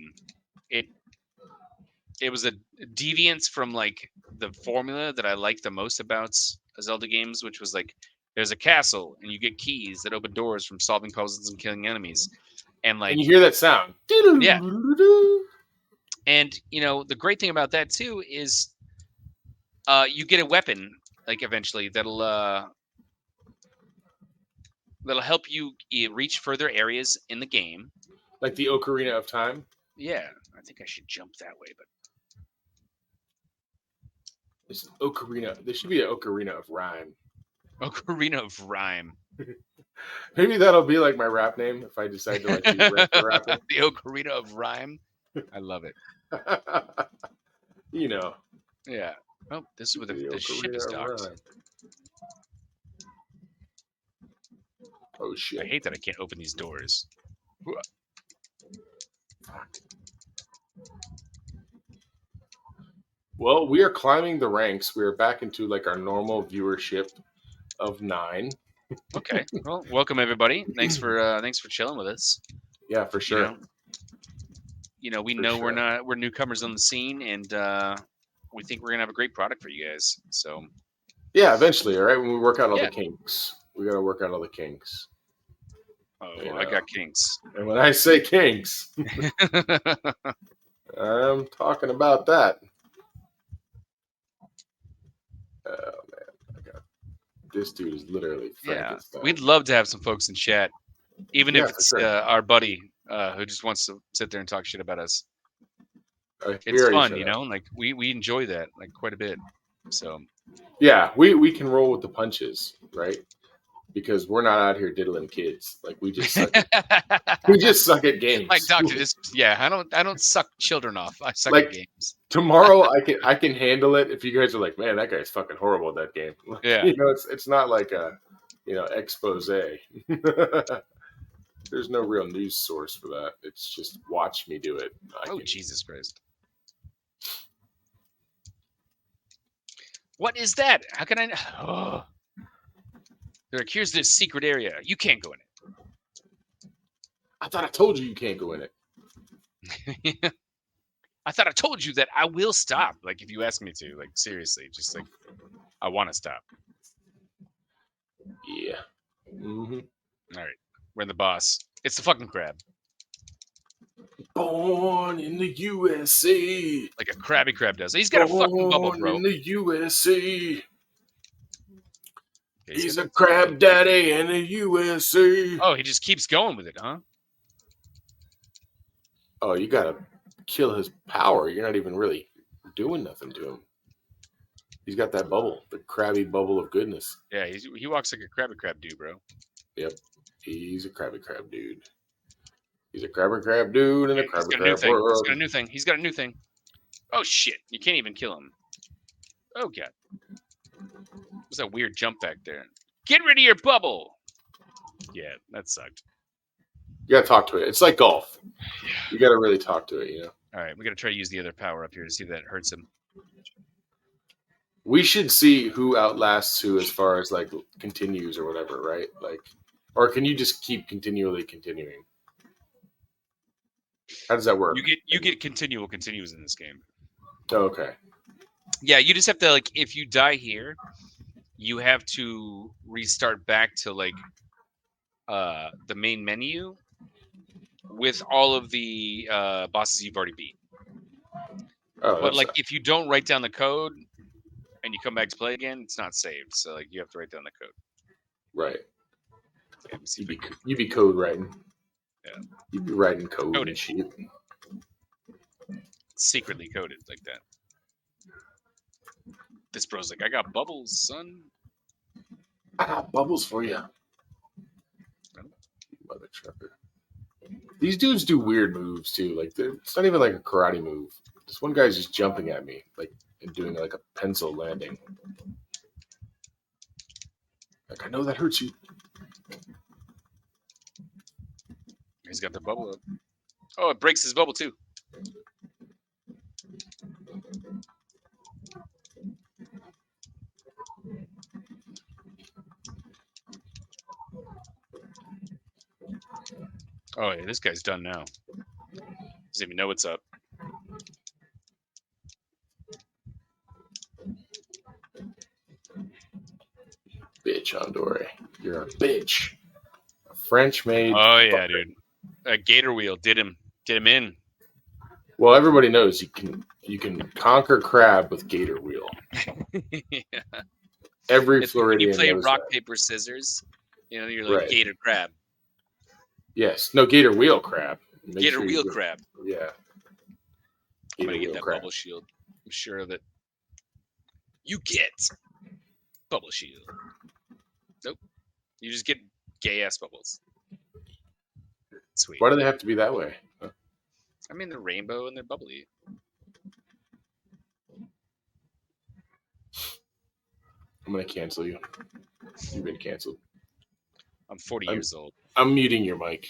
It was a deviance from the formula that I liked the most about Zelda games, which was there's a castle and you get keys that open doors from solving puzzles and killing enemies, and you hear that sound. Yeah. And the great thing about that too is you get a weapon eventually that'll help you reach further areas in the game. Like the Ocarina of Time? Yeah, I think I should jump that way, but it's Ocarina. There should be an Ocarina of Rhyme. Ocarina of Rhyme. Maybe that'll be my rap name if I decide to use rapping. The Ocarina of Rhyme. I love it. Yeah. Oh, this is where the ship is docked. Oh shit! I hate that I can't open these doors. Well, we are climbing the ranks. We are back into our normal viewership of 9. Okay. Well, welcome everybody. Thanks for chilling with us. Yeah, for sure. We know we're newcomers on the scene, and we think we're gonna have a great product for you guys. So yeah, eventually, all right. When we work out all the kinks, we got to work out all the kinks. Oh, I got kinks. And when I say kinks, I'm talking about that. Oh man, this dude is literally Frankenstein. Yeah, we'd love to have some folks in chat, even if it's our buddy who just wants to sit there and talk shit about us. It's fun, you know. Like we enjoy that like quite a bit. So yeah, we can roll with the punches, right? Because we're not out here diddling kids. Like we just suck at games. Like doctor, I don't suck children off. I suck like, at games. Tomorrow I can handle it if you guys are like, man, that guy's fucking horrible at that game. Yeah. You know, it's not like a expose. There's no real news source for that. It's just watch me do it. Jesus Christ. What is that? How can I? Oh. They're like, here's this secret area. You can't go in it. I thought I told you can't go in it. I thought I told you that I will stop. Like, if you ask me to. Like, seriously. Just like, I want to stop. Yeah. Mm-hmm. All right. We're the boss. It's the fucking crab. Born in the USA. Like a Krabby Crab does. He's got a fucking bubble, bro. In the USA. He's a crab daddy in the USA. Oh, he just keeps going with it, huh? Oh, you gotta kill his power. You're not even really doing nothing to him. He's got that bubble, the crabby bubble of goodness. Yeah, he walks like a Krabby Crab dude, bro. Yep, he's a Krabby Crab dude. He's a Krabby Crab dude in a Krabby Crab world. He's got a new thing. He's got a new thing. Oh shit! You can't even kill him. Oh god. What's that weird jump back there? Get rid of your bubble. Yeah, that sucked. You gotta talk to it. It's like golf. You gotta really talk to it, you know. All right, we gotta try to use the other power up here to see if that hurts him. We should see who outlasts who as far as like continues or whatever, right? Like, or can you just keep continuing? How does that work? You get continues in this game. Oh, okay. Yeah, you just have to like if you die here, you have to restart back to like the main menu with all of the bosses you've already beat. Oh, but like if you don't write down the code and you come back to play again, it's not saved. So like you have to write down the code. Right. Yeah, you be code writing. Yeah. You'd be writing code and shit. Secretly coded like that. This bro's like, I got bubbles, son. I got bubbles for you. Mother trucker. These dudes do weird moves too. Like it's not even like a karate move. This one guy's just jumping at me, like and doing like a pencil landing. Like I know that hurts you. He's got the bubble up. Oh, it breaks his bubble too. Oh, yeah, this guy's done now. Doesn't even know what's up. Bitch, Andore. You're a bitch. A French-made. Oh yeah, dude. A gator wheel did him in. Well, everybody knows you can conquer crab with gator wheel. Yeah. Every Floridian knows you play rock, that. paper, scissors, you're like gator crab. Yes. No, gator wheel crab. Gator wheel crab. Yeah. I'm going to get that bubble shield. I'm sure of it. You get bubble shield. Nope. You just get gay-ass bubbles. Sweet. Why do they have to be that way? Huh? I mean, they're rainbow and they're bubbly. I'm going to cancel you. You've been canceled. I'm 40 years old. I'm muting your mic.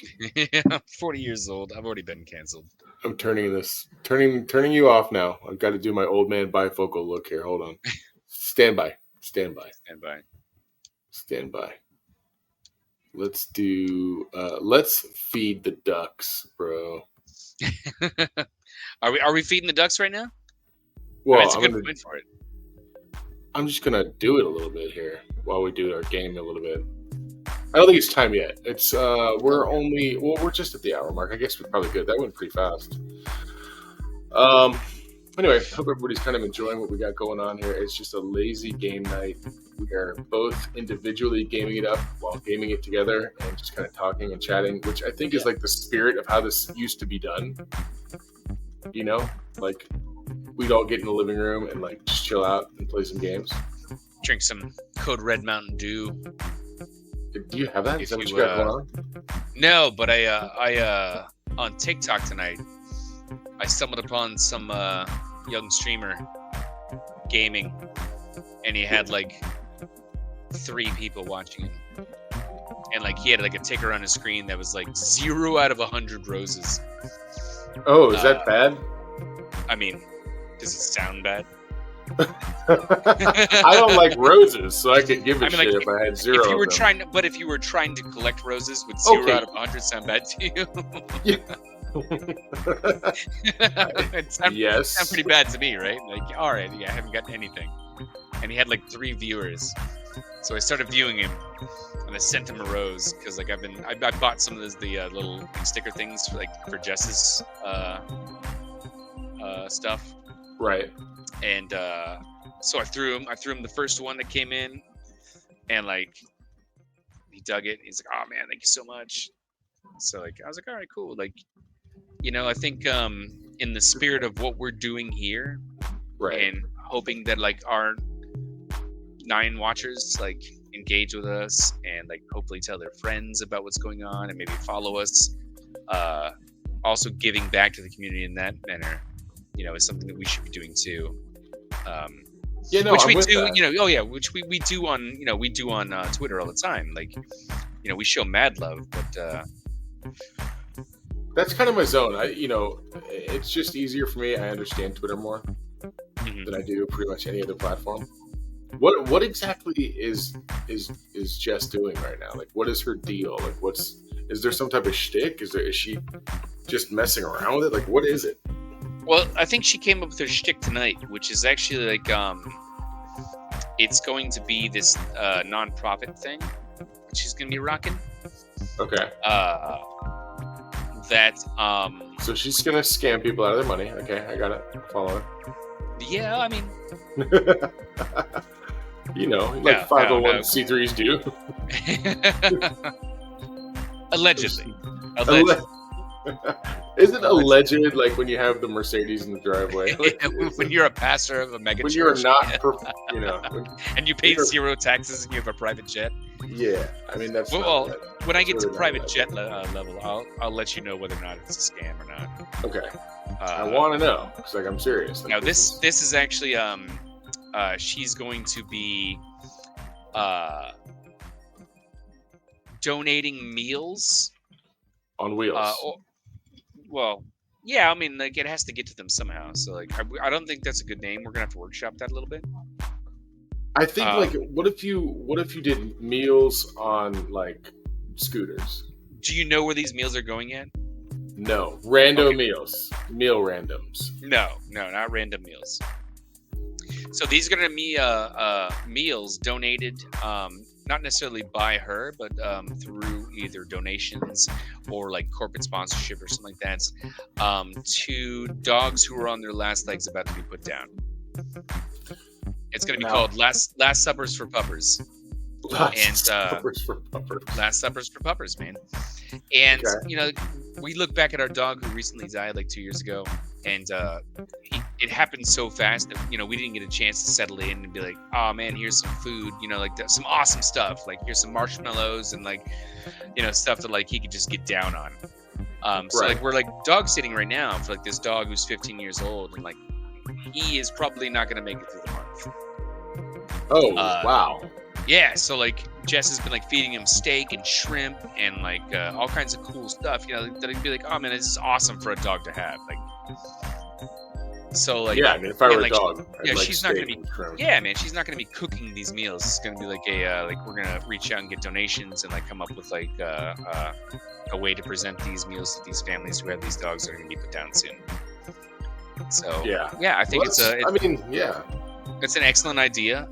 I'm 40 years old. I've already been canceled. I'm turning you off now. I've got to do my old man bifocal look here. Hold on. Stand by. Let's feed the ducks, bro. Are we feeding the ducks right now? Well, it's a good point for it. I'm just gonna do it a little bit here while we do our game a little bit. I don't think it's time yet. It's we're just at the hour mark. I guess we're probably good. That went pretty fast. Anyway, hope everybody's kind of enjoying what we got going on here. It's just a lazy game night. We are both individually gaming it up while gaming it together and just kind of talking and chatting, which I think is like the spirit of how this used to be done. You know, like we'd all get in the living room and like just chill out and play some games. Drink some Code Red Mountain Dew. Do you have that? Is that what you got going on? No, but I on TikTok tonight, I stumbled upon some young streamer gaming, and he had like 3 people watching him, and like he had like a ticker on his screen that was like 0 out of 100 roses. Oh, is that bad? I mean, does it sound bad? I don't like roses, so I could give a shit like, if I had 0. If you were if you were trying to collect roses, would 0 out of 100 sound bad to you? Yeah. It sound pretty bad to me, right? Like, all right, yeah, I haven't gotten anything. And he had like 3 viewers, so I started viewing him, and I sent him a rose because like I bought some of the little sticker things for Jess's stuff. Right. And so I threw him the first one that came in, and like he dug it. He's like, "Oh man, thank you so much." So like I was like, "All right, cool." Like, I think in the spirit of what we're doing here, right, and hoping that like our 9 watchers like engage with us and like hopefully tell their friends about what's going on and maybe follow us. Also giving back to the community in that manner, is something that we should be doing too. Which we do, that. Which we do on, we do on Twitter all the time. Like, we show mad love, but that's kind of my zone. It's just easier for me. I understand Twitter more than I do pretty much any other platform. What exactly is Jess doing right now? Like, what is her deal? Like, is there some type of shtick? Is she just messing around with it? Like, what is it? Well, I think she came up with her shtick tonight, which is actually like it's going to be this nonprofit thing that she's going to be rocking. Okay. So she's going to scam people out of their money. Okay, I got it. Follow it. Yeah, I mean. 501c3s do. Allegedly. Is it alleged, like when you have the Mercedes in the driveway? When you're a pastor of a mega when church. You're not, and you pay 0 taxes and you have a private jet. Yeah, I mean that's. Well, when I get to private jet level, I'll let you know whether or not it's a scam or not. Okay. I want to know because I'm serious. Like, now this is actually she's going to be donating meals on wheels. Well, yeah, I mean, like it has to get to them somehow. So, like, I don't think that's a good name. We're gonna have to workshop that a little bit. I think, what if you did meals on like scooters? Do you know where these meals are going yet? No, random meals, meal randoms. No, not random meals. So these are gonna be meals donated. Not necessarily by her, but through either donations or like corporate sponsorship or something like that, to dogs who are on their last legs about to be put down. It's going to be called Last Suppers for Puppers. Last Suppers for Puppers, man. And, we look back at our dog who recently died like 2 years ago, and it happened so fast that, we didn't get a chance to settle in and be like, oh man, here's some food, like some awesome stuff. Like here's some marshmallows and like, stuff that like he could just get down on. So like we're like dog sitting right now for like this dog who's 15 years old, and like he is probably not going to make it through the month. Oh, wow. Yeah, so like Jess has been like feeding him steak and shrimp and like all kinds of cool stuff, that I'd be like, oh man, this is awesome for a dog to have. Like, so like, yeah, I mean, if I were a dog, she's not gonna be, man, she's not gonna be cooking these meals. It's gonna be like we're gonna reach out and get donations and like come up with like a way to present these meals to these families who have these dogs that are gonna be put down soon. So yeah, I think it's an excellent idea.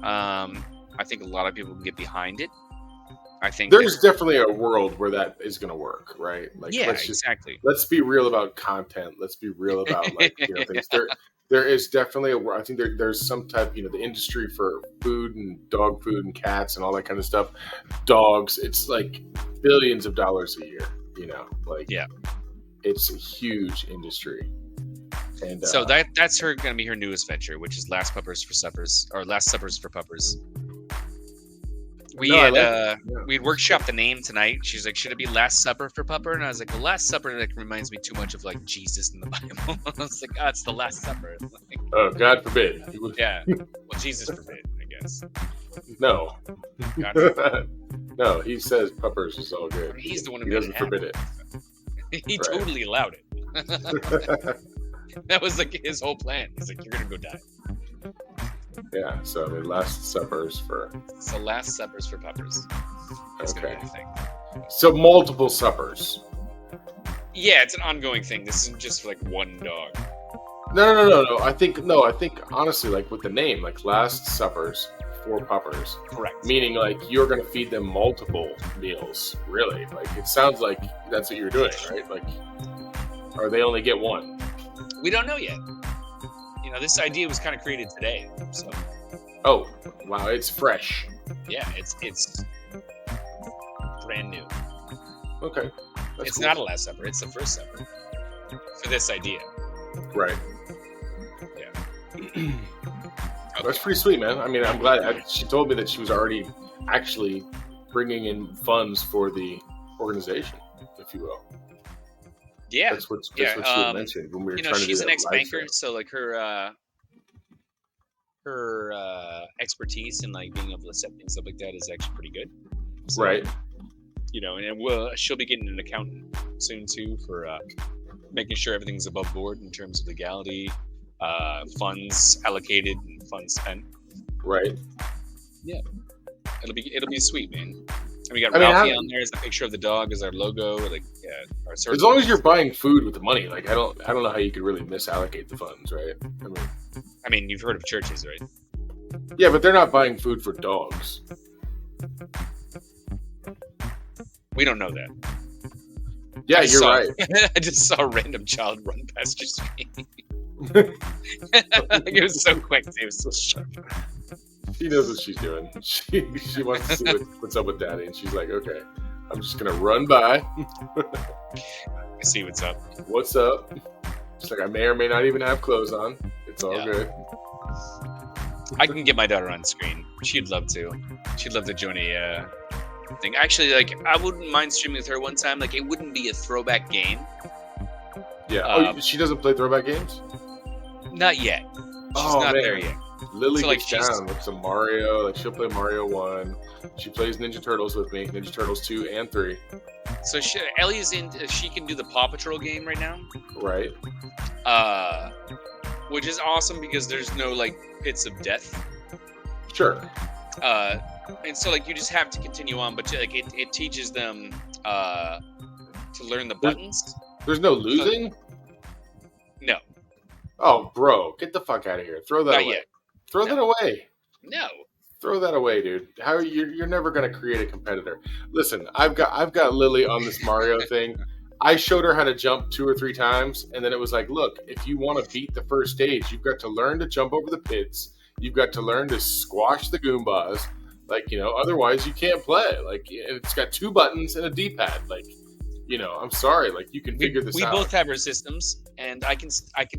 I think a lot of people can get behind it. I think there's definitely a world where that is going to work, right? Like, exactly. Let's be real about content. Let's be real about like things. There is definitely I think there's some type, the industry for food and dog food and cats and all that kind of stuff. Dogs, it's like billions of dollars a year. It's a huge industry. And so that's going to be her newest venture, which is Last Suppers for Puppers. We'd workshopped the name tonight. She's like, should it be Last Supper for Pupper? And I was like, well, Last Supper like reminds me too much of like Jesus in the Bible. I was like, it's the Last Supper. Like, oh, God forbid. Yeah. Well, Jesus forbid, I guess. No. God forbid. No, he says Puppers is all good. He's the one who he doesn't forbid it. He totally allowed it. That was like his whole plan. He's like, you're gonna go die. Yeah, so Last Suppers for... So Last Suppers for Puppers. That's okay. Gonna be the thing. So multiple suppers. Yeah, it's an ongoing thing. This isn't just for like one dog. No. I think honestly, like with the name, like Last Suppers for Puppers. Correct. Meaning like you're going to feed them multiple meals, really. Like it sounds like that's what you're doing, right? Like, or they only get one. We don't know yet. You know, this idea was kind of created today. So. Oh, wow, it's fresh. Yeah, it's brand new. Okay. It's cool. Not a Last Supper, it's the first supper. For this idea. Right. Yeah. Okay. That's pretty sweet, man. I mean, I'm glad. She told me that she was already actually bringing in funds for the organization, if you will. Yeah. That's what she had mentioned when we were trying to do she's that an ex-banker, show. so like her expertise in like being able to set things up like that is actually pretty good. So, right. You know, and she'll be getting an accountant soon too for making sure everything's above board in terms of legality, funds allocated and funds spent. Right. Yeah. It'll be sweet, man. And we got Ralphie on there as a picture of the dog as our logo. Like, our as long as you're buying food with the money, like I don't know how you could really misallocate the funds, right? I mean, you've heard of churches, right? Yeah, but they're not buying food for dogs. We don't know that. Yeah, you're right. I just saw a random child run past your screen. It was so quick. It was so sharp. She knows what she's doing. She wants to see what's up with Daddy, and she's like, okay, I'm just gonna run by. See what's up. What's up? It's like I may or may not even have clothes on. It's all good. I can get my daughter on screen. She'd love to. She'd love to join a thing. Actually, like I wouldn't mind streaming with her one time. Like it wouldn't be a throwback game. Yeah. She doesn't play throwback games? Not yet. She's not there yet. Lily gets down with some Mario. Like she'll play Mario 1. She plays Ninja Turtles with me. Ninja Turtles 2 and 3. So Ellie's in. She can do the Paw Patrol game right now. Right. Which is awesome because there's no like pits of death. Sure. And so like you just have to continue on, but like it teaches them to learn the buttons. There's no losing? No. Oh, bro, get the fuck out of here. Throw that Not away. Yet. Throw that away. No. Throw that away, dude. How you're never gonna create a competitor. Listen, I've got Lily on this Mario thing. I showed her how to jump 2 or 3 times, and then it was like, look, if you want to beat the first stage, you've got to learn to jump over the pits. You've got to learn to squash the Goombas. Like, otherwise you can't play. Like, it's got 2 buttons and a D-pad. Like, I'm sorry. Like, you can figure this out. We both have our systems, and I can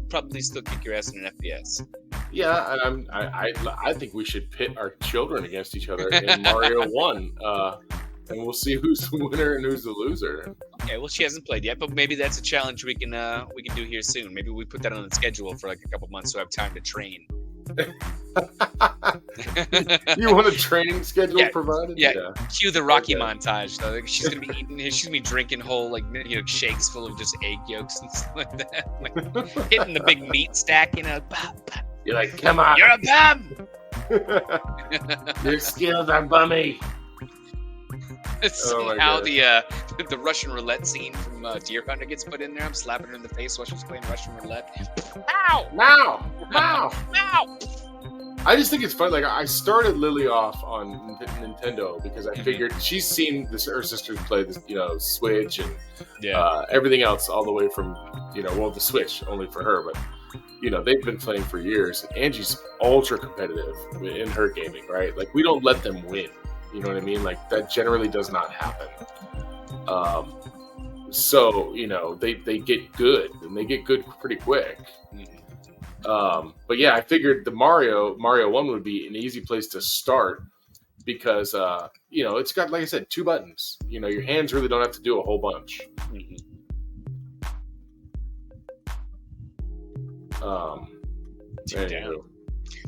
probably still kick your ass in an FPS. Yeah, and I think we should pit our children against each other in Mario 1. And we'll see who's the winner and who's the loser. Okay, well, she hasn't played yet, but maybe that's a challenge we can do here soon. Maybe we put that on the schedule for like a couple months so I have time to train. You want a training schedule provided? Yeah. Cue the Rocky montage though. Like, she's gonna be drinking whole shakes full of just egg yolks and stuff like that. Like, hitting the big meat stack, You're like, come on. You're a bum. Your skills are bummy. Somehow the Russian roulette scene from Deer Hunter gets put in there. I'm slapping her in the face while she's playing Russian roulette. Ow! Now! I just think it's fun. Like, I started Lily off on Nintendo because I figured she's seen her sisters play this, Switch and everything else all the way from, the Switch only for her, but they've been playing for years. Angie's ultra competitive in her gaming, right? Like, we don't let them win. You know what I mean? Like, that generally does not happen. So, they get good, and they get good pretty quick. But yeah, I figured the Mario 1 would be an easy place to start because, it's got, like I said, 2 buttons. Your hands really don't have to do a whole bunch.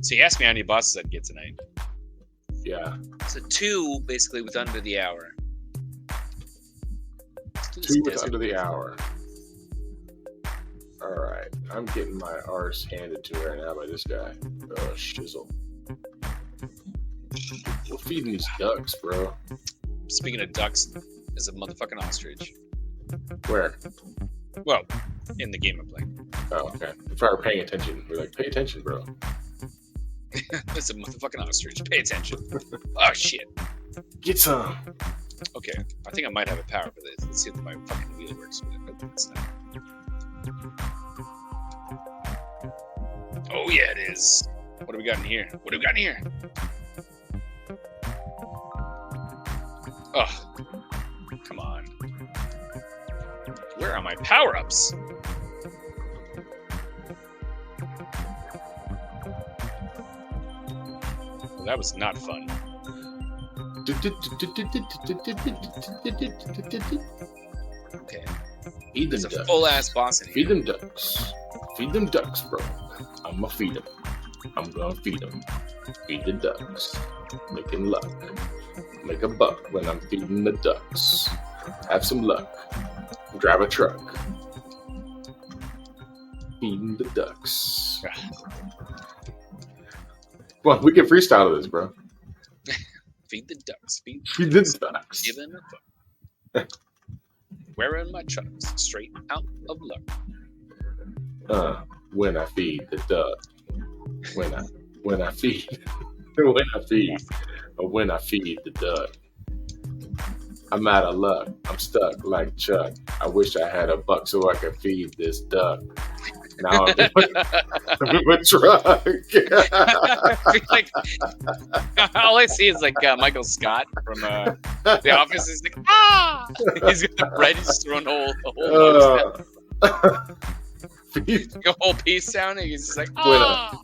So you asked me how many bosses I'd get tonight. Yeah. So 2, basically, with under the hour. 2 with under the hour. All right, I'm getting my arse handed to me right now by this guy. Oh, shizzle. We're feeding these ducks, bro. Speaking of ducks, there's a motherfucking ostrich. Where? Well, in the game I'm playing. Oh, okay. If I were paying attention, we're like, pay attention, bro. There's a motherfucking ostrich. Pay attention. Oh, shit. Get some. Okay, I think I might have a power for this. Let's see if my fucking wheel works with it. It's not. Oh, yeah, it is. What do we got in here? Oh, come on. Where are my power-ups? Well, that was not fun. Okay. There's a full-ass boss in here. Feed them ducks. Feed them ducks, bro. I'ma feed them. I'm gonna feed them. Feed the ducks. Making luck. Make a buck when I'm feeding the ducks. Have some luck. Drive a truck. Feeding the ducks. Well, we can freestyle this, bro. Feed the ducks. Feed the ducks. Give them a fuck. Wearing my chucks straight out of luck. When I feed the duck. When I feed the duck. I'm out of luck. I'm stuck like Chuck. I wish I had a buck so I could feed this duck. Now I'm in a truck. I feel like all I see is like Michael Scott from The Office. He's like, ah! He's got the bread just throwing a whole piece down, and he's just like, ah!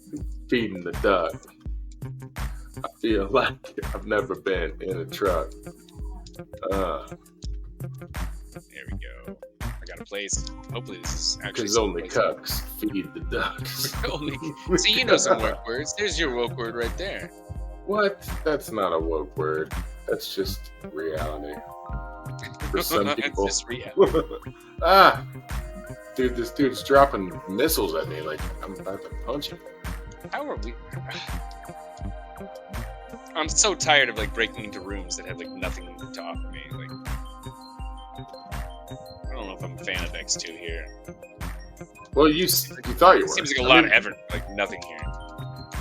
Feeding the duck. I feel like I've never been in a truck. There we go. I got a place. Hopefully this is actually. Because only cucks feed the ducks. See, you know some woke words. There's your woke word right there. What? That's not a woke word. That's just reality. For some people. It's just reality. Dude, this dude's dropping missiles at me like I'm about to punch him. How are we? I'm so tired of like breaking into rooms that have like nothing to offer me. Like, I don't know if I'm a fan of X2 here. Well, you thought you were. Seems like a lot of effort, like nothing here.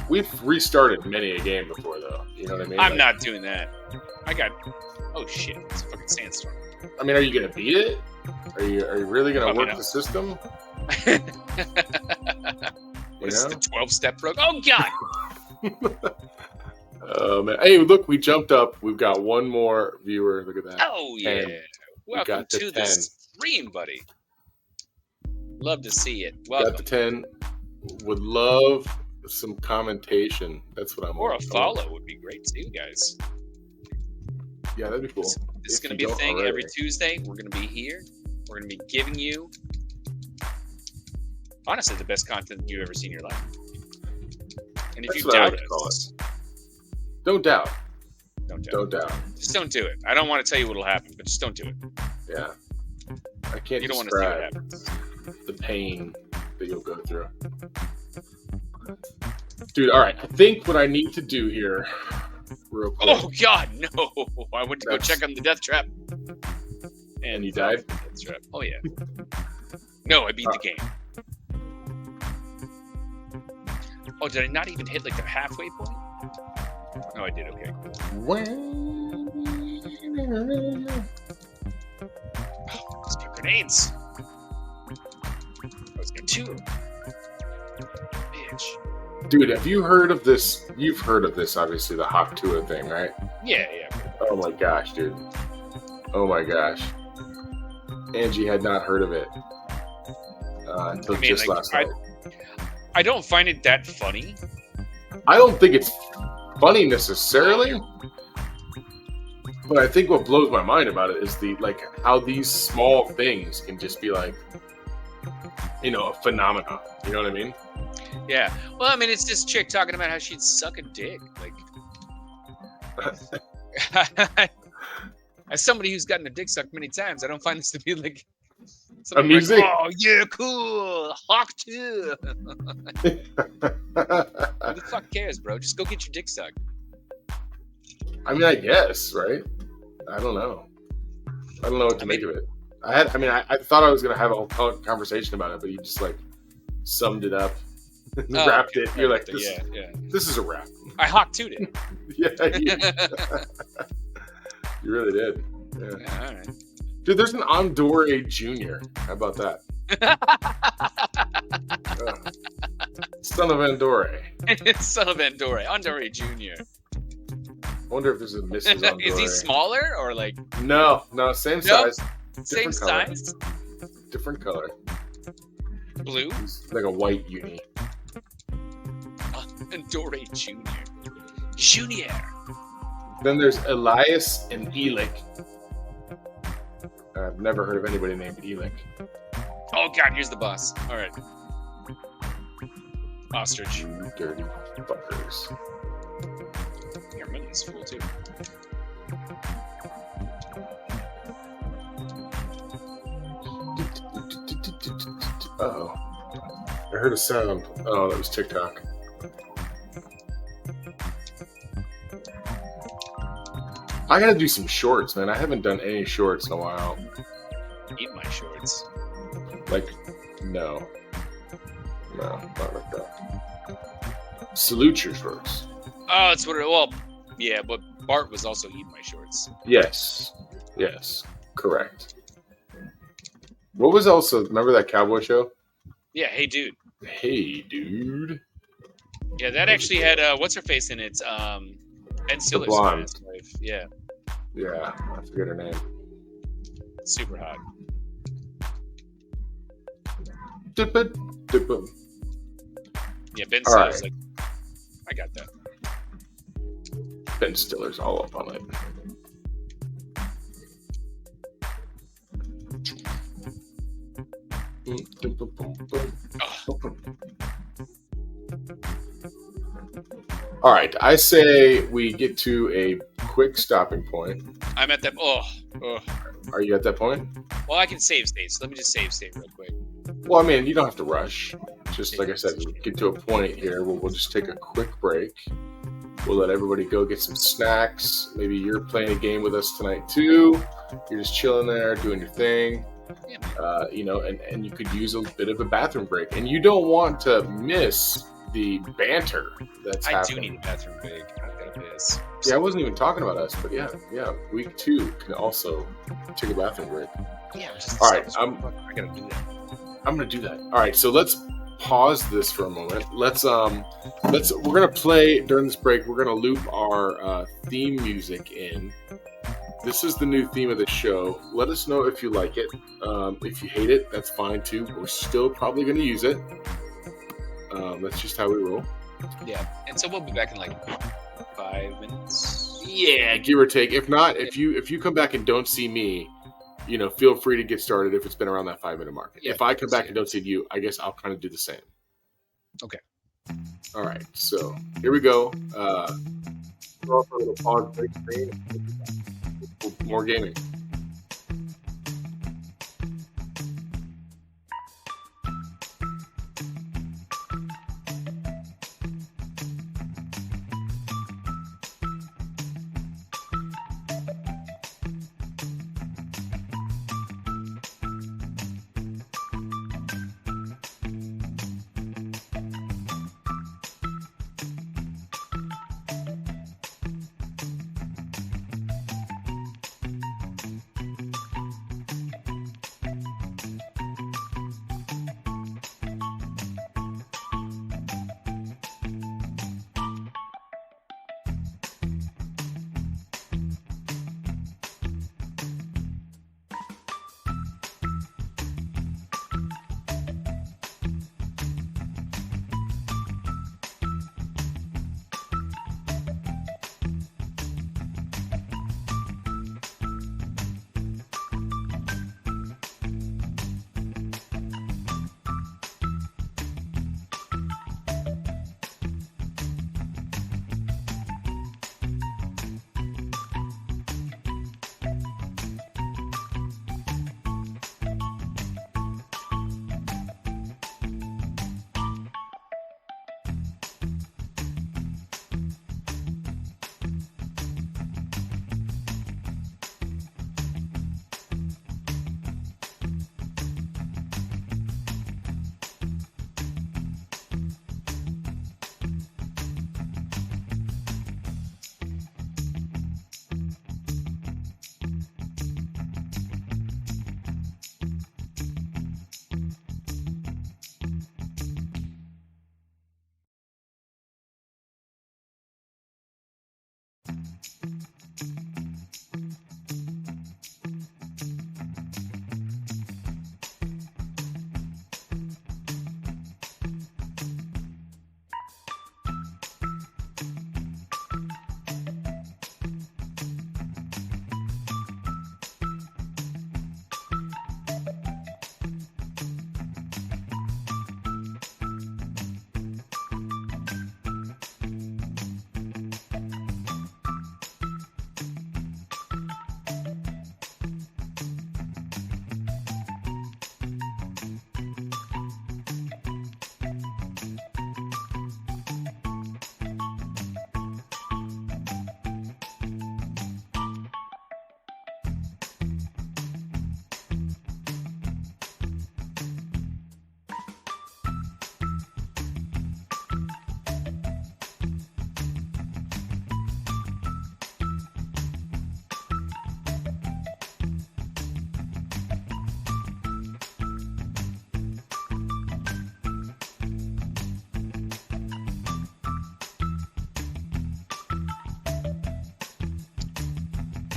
We've restarted many a game before, though. You know what I mean? I'm not doing that. Oh shit! It's a fucking sandstorm. I mean, are you gonna beat it? Are you really gonna work the system? What is the 12-step rogue? Oh god! Oh man! Hey, look, we jumped up. We've got one more viewer. Look at that. Oh yeah! Welcome to the stream, buddy. Love to see it. Welcome. Got the 10. Would love some commentation. That's what I'm. Or a follow would be great too, guys. Yeah, that'd be cool. This is going to be a thing every Tuesday. We're going to be here. We're going to be giving you, honestly, the best content you've ever seen in your life. And if you doubt us, don't doubt. Don't doubt. Just don't do it. I don't want to tell you what'll happen, but just don't do it. Yeah. I can't You don't want to see what happens. The pain that you'll go through. Dude, all right. I think what I need to do here, real quick. Oh, God, no. I went to go check on the death trap. And you died? Death trap. Oh, yeah. No, I beat the game. Oh, did I not even hit, like, the halfway point? No, I did. Okay, cool. Oh, let's get grenades. Let's get 2. Bitch. Dude, have you heard of this? You've heard of this, obviously, the Hoptua thing, right? Yeah. Oh my gosh, dude. Oh my gosh. Angie had not heard of it until just last night. I don't find it that funny. I don't think it's funny necessarily, but I think what blows my mind about it is how these small things can just be like, a phenomenon. You know what I mean? Yeah. Well, I mean, it's this chick talking about how she'd suck a dick. Like, as somebody who's gotten a dick sucked many times, I don't find this to be like amusing. Like, oh yeah, cool, hawk too. Who the fuck cares, bro? Just go get your dick sucked. I mean, I guess, right? I don't know. I don't know what to make of it. I thought I was gonna have a whole conversation about it, but you just summed it up, wrapped it. You're like, this is a wrap. I hawk too'd it. Yeah, you really did. Yeah. All right. Dude, there's an Andore Jr. How about that? Son of Andore. Son of Andore. Andore Jr. I wonder if there's a Mrs. Andore. Is he smaller or like? No, same size. Same size? Different color. Blue? He's like a white uni. Andore Jr. Junior. Then there's Elias and Elik. I've never heard of anybody named Elik. Oh god, here's the boss. All right. Ostrich. You dirty fuckers. Your million's full too. Uh-oh. I heard a sound. Oh, that was TikTok. I gotta do some shorts, man. I haven't done any shorts in a while. Eat my shorts. No, not like that. Salute your shorts. Oh, that's what it. Well, yeah, but Bart was also eating my shorts. Yes, correct. What was also? Remember that cowboy show? Yeah. Hey, dude. Hey, dude. Yeah, that actually had what's her face in it? Ben Stiller's wife. Yeah. Yeah, I forget her name. Super hot. Dip it. Yeah, Ben Stiller's I got that. Ben Stiller's all up on it. All right, I say we get to a quick stopping point. I'm at that. Oh. Are you at that point? Well, I can save state, so let me just save state real quick. Well, I mean, you don't have to rush. Just like I said, we get to a point here where we'll just take a quick break. We'll let everybody go get some snacks. Maybe you're playing a game with us tonight too. You're just chilling there, doing your thing. And you could use a bit of a bathroom break. And you don't want to miss the banter that's happening. I do need a bathroom break. I've got to piss. Yeah, I wasn't even talking about us, but yeah. Week 2 can also take a bathroom break. Yeah. All right, I gotta do that. I'm gonna do that. All right, so let's pause this for a moment. We're gonna play during this break. We're gonna loop our theme music in. This is the new theme of the show. Let us know if you like it. If you hate it, that's fine too. We're still probably gonna use it. That's just how we roll. Yeah, and so we'll be back in 5 minutes. Yeah, give or take. If not, if you come back and don't see me, feel free to get started if it's been around that 5-minute mark. Yeah, if I come back and don't see you, I guess I'll kind of do the same. Okay. All right, so here we go. For a little pause break screen. More gaming.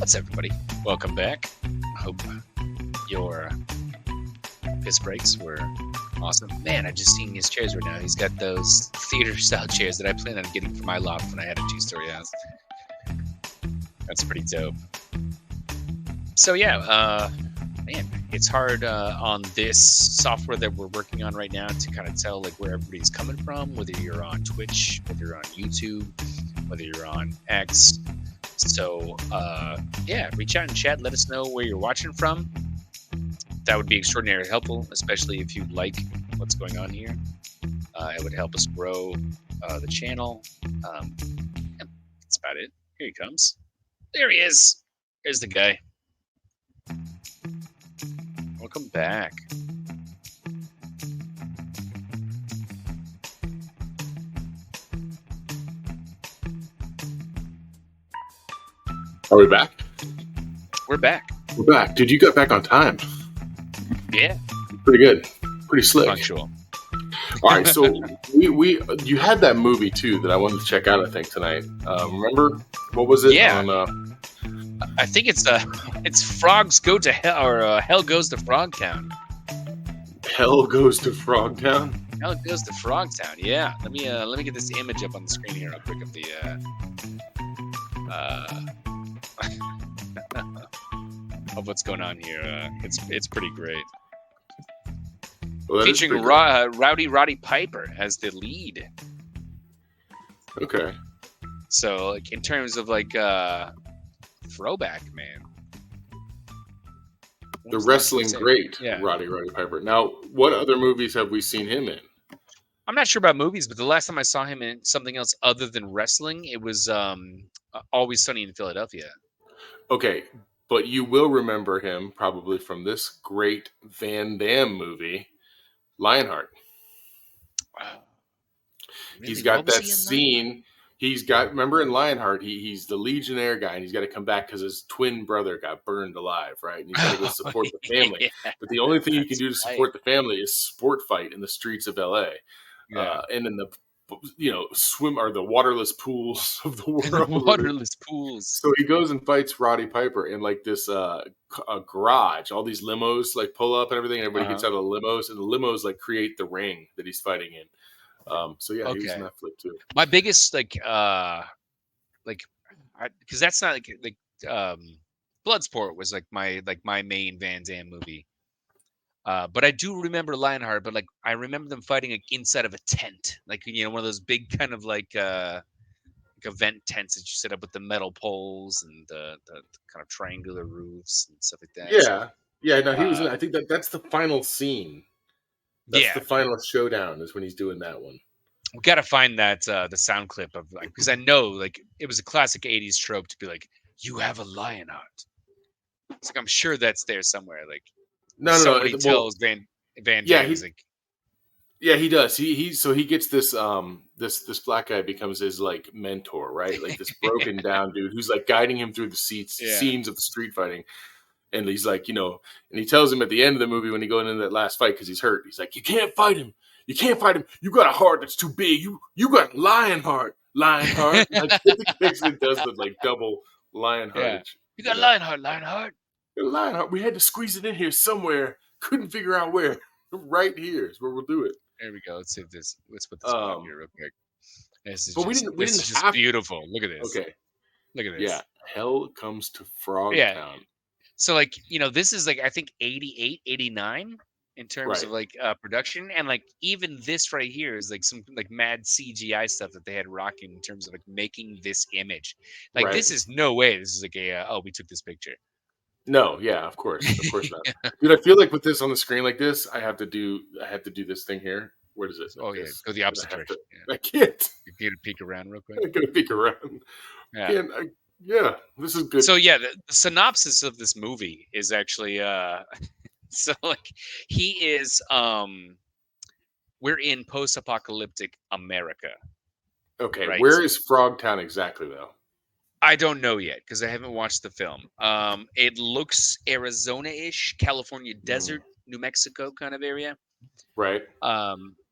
What's up, everybody? Welcome back. Hope your piss breaks were awesome. Man, I'm just seeing his chairs right now. He's got those theater-style chairs that I plan on getting for my loft when I had a two-story house. That's pretty dope. So yeah, man, it's hard on this software that we're working on right now to kind of tell like where everybody's coming from, whether you're on Twitch, whether you're on YouTube, whether you're on X. So yeah, reach out and chat. Let us know where you're watching from. That would be extraordinarily helpful, especially if you like what's going on here. It would help us grow the channel. Yeah, that's about it. Here he comes. There he is. There's the guy. Welcome back. Are we back? We're back. We're back. Dude, you got back on time. Yeah. Pretty good. Pretty slick. Punctual. All right, so you had that movie too that I wanted to check out. I think tonight. Remember what was it? Yeah. On, I think it's Frogs Go to Hell or Hell Goes to Frogtown. Hell Goes to Frogtown. Hell Goes to Frogtown. Yeah. Let me get this image up on the screen here real quick of the of what's going on here. It's pretty great. Well, featuring Rowdy Roddy Piper as the lead. Okay. So, like, in terms of like throwback, man. The wrestling great, yeah. Roddy Piper. Now, what other movies have we seen him in? I'm not sure about movies, but the last time I saw him in something else other than wrestling, it was Always Sunny in Philadelphia. Okay, but you will remember him probably from this great Van Damme movie, Lionheart. Wow. Really? He's got that scene. He's got, remember in Lionheart, he's the Legionnaire guy, and he's got to come back because his twin brother got burned alive, right? And he's got to go support the family. Yeah. But the only thing you can do to support the family is sport fight in the streets of L.A. Yeah. And in the, swim or the waterless pools of the world. Waterless pools. So he goes and fights Roddy Piper in like this a garage. All these limos like pull up and everything. And everybody gets out of the limos, and the limos like create the ring that he's fighting in. So yeah, he was in that flick too. My biggest because that's not like Bloodsport was like my main Van Damme movie. But I do remember Lionheart, but like I remember them fighting like inside of a tent, like one of those big kind of like event tents that you set up with the metal poles and the kind of triangular roofs and stuff like that. Yeah. No, he was in. I think that's the final scene. That's the final showdown is when he's doing that one. We got to find that the sound clip of like, because I know like it was a classic 80s trope to be like, you have a Lionheart. It's like I'm sure that's there somewhere. Like somebody tells Van Damme like, yeah, he does. He gets this this black guy becomes his like mentor, right? Like this broken down dude who's like guiding him through the scenes of the street fighting. And he's like, and he tells him at the end of the movie when he goes into that last fight because he's hurt. He's like, you can't fight him. You can't fight him. You got a heart that's too big. You got Lionheart. Like he basically does the like double Lionheart. Yeah. You got Lionheart. Lionheart. We had to squeeze it in here somewhere. Couldn't figure out where. Right here is where we'll do it. There we go. Let's see this. Let's put this on here real quick. This is we didn't have beautiful. Look at this. Okay. Look at this. Yeah. Hell Comes to Frogtown. Yeah. So like, this is like, I think 88, 89 in terms of like production. And like, even this right here is like some like mad CGI stuff that they had rocking in terms of like making this image. Like this is no way. This is like we took this picture. No. Yeah, of course not. Dude, I feel like with this on the screen like this, I have to do this thing here. Where does it? Like go the opposite direction. I can't. You get to peek around real quick. I gotta peek around. Yeah. Yeah, this is good. So yeah, the synopsis of this movie is actually so like he is we're in post-apocalyptic America. Okay, right? Where is Frogtown exactly though? I don't know yet because I haven't watched the film. It looks Arizona-ish, California desert, New Mexico kind of area. Right.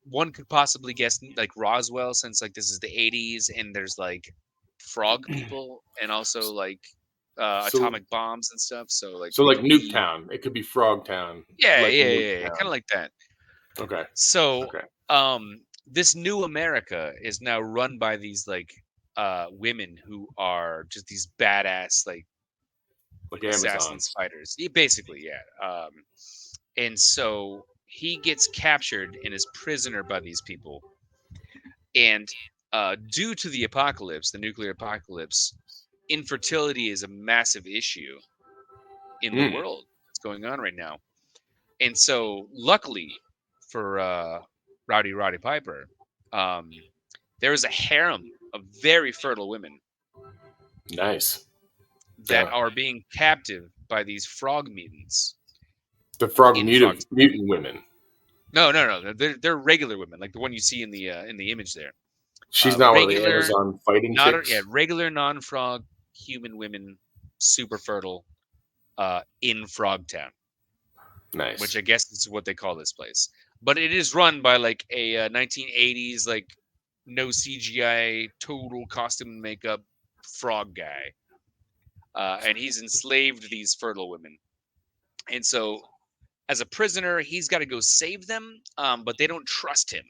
One could possibly guess like Roswell since like this is the 80s and there's like frog people and also like atomic bombs and stuff. So like so we like could be Nuketown. It could be Frogtown. Like yeah, kind of Nuketown. like that. Okay. So Okay. this new America is now run by these like women who are just these badass like Like assassins Amazons. fighters. Basically, yeah. And so he gets captured and is prisoner by these people. And due to the apocalypse, the nuclear apocalypse, infertility is a massive issue in the Mm. world that's going on right now. And so, luckily for Roddy Piper, there is a harem of very fertile women Nice. that are being captive by these frog mutants The frog in Frog. mutant women. No. They're regular women, like the one you see in the image there. She's not one of the Regular, Amazon fighting chicks. regular non-frog human women, super fertile, in Frogtown, which Nice. I guess is what they call this place. But it is run by like a 1980s like no CGI, total costume and makeup frog guy, and he's enslaved these fertile women. And so, as a prisoner, he's got to go save them, but they don't trust him,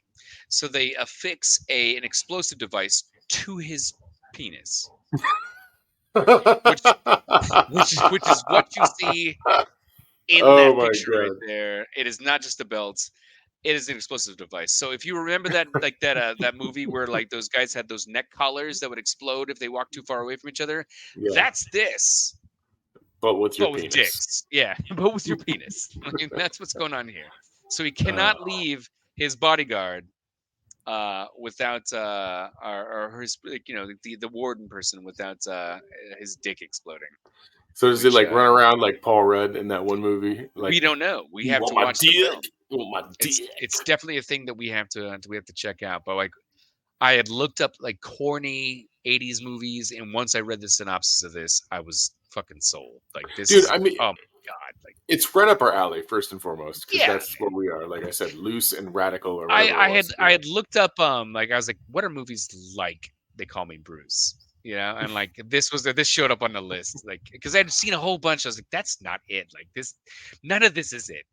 so they affix an explosive device to his penis, which which is what you see in Oh that my picture right god. there. It is not just a belt. It is an explosive device. So if you remember that, like that movie where like those guys had those neck collars that would explode if they walked too far away from each other, Yeah. that's this, But with your but with penis. dicks. Yeah, but with your penis. I mean, that's what's going on here. So he cannot Uh, leave his bodyguard without or his like, the warden person without his dick exploding. so does he Which like run around like Paul Rudd in that one movie? we Like, don't know. We you have to want my watch the dick? film. You want my It's dick? it's definitely a thing that we have to check out. But like I had looked up like corny 80s movies, and once I read the synopsis of this, I was fucking sold. Like this Dude, is I mean, oh my god, like it's right up our alley first and foremost because yeah, that's what we are. Like I said, loose and radical or I whatever it I had was. I had looked up like I was like, what are movies like? They call me Bruce, and like this showed up on the list, like because I'd seen a whole bunch. I was like, that's not it. Like this, none of this is it.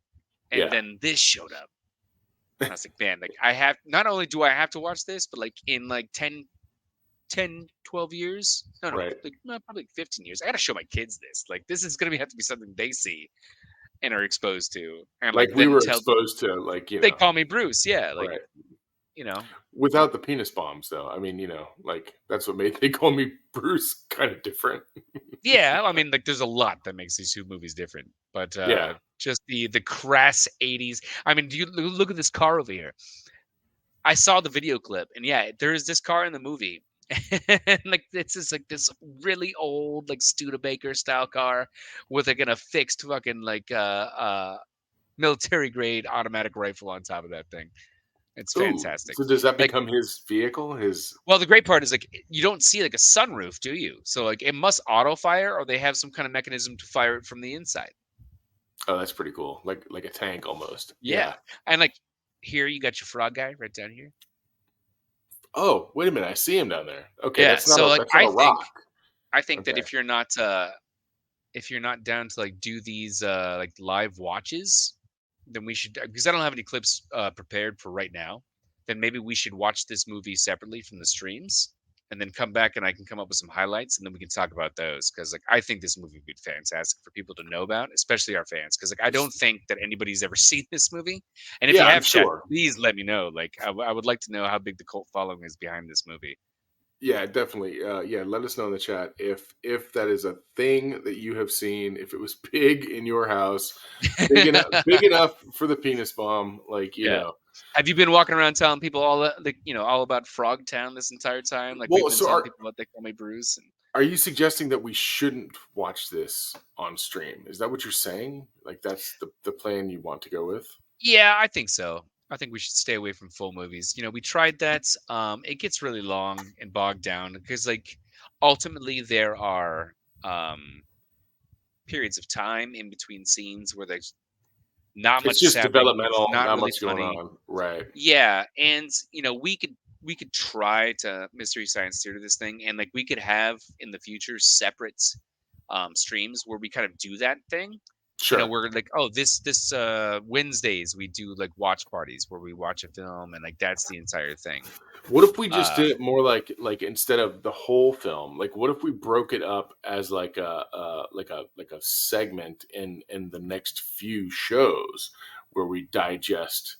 And Yeah. then this showed up. And I was like, man, like I have not only do I have to watch this, but like in like 12 years, no, Right. like probably like 15 years, I gotta show my kids this. Like this is gonna have to be something they see and are exposed to, and Like like we then were tell exposed to, like, they call me Bruce, yeah, like right. you know, Without the penis bombs, though. I mean, like that's what made they call me Bruce kind of different. yeah. I mean, like there's a lot that makes these two movies different, but Yeah. just the crass 80s. I mean, do you look at this car over here? I saw the video clip, and yeah, there is this car in the movie, and like it's just like this really old like Studebaker style car with like an affixed fucking like military grade automatic rifle on top of that thing. It's Ooh. fantastic. So does that Like, become his vehicle? His well, the great part is like you don't see like a sunroof, do you? So like it must auto fire, or they have some kind of mechanism to fire it from the inside. Oh, that's pretty cool. Like a tank almost. Yeah, Yeah. and like here you got your frog guy right down here. Oh, wait a minute. I see him down there. Okay, Yeah, so like that's not a rock. I think that Okay. if you're not down to like do these like live watches, then we should, because I don't have any clips prepared for right now. Then maybe we should watch this movie separately from the streams, and then come back and I can come up with some highlights, and then we can talk about those. Because like I think this movie would be fantastic for people to know about, especially our fans. Because like I don't think that anybody's ever seen this movie, and if you Yeah, I'm have, chat, sure. please let me know. Like I would like to know how big the cult following is behind this movie. Yeah, definitely. Yeah, let us know in the chat if that is a thing that you have seen. If it was big in your house, big enough for the penis bomb. Like Yeah. Have you been walking around telling people all that, like all about Frogtown this entire time? Like we've Well, been so telling people about They Call Me Bruce. And are you suggesting that we shouldn't watch this on stream? Is that what you're saying? Like that's the plan you want to go with? yeah, I think so. I think we should stay away from full movies. We tried that. It gets really long and bogged down because, like, ultimately there are periods of time in between scenes where there's not It's much is just happening. It's developmental, not not really much going funny. on. Right. Yeah, and we could try to mystery science theater this thing, and like we could have in the future separate streams where we kind of do that thing. Sure. We're like, oh, this Wednesdays we do like watch parties where we watch a film, and like that's the entire thing. What if we just Uh, did it more like instead of the whole film? Like, what if we broke it up as like a segment in the next few shows where we digest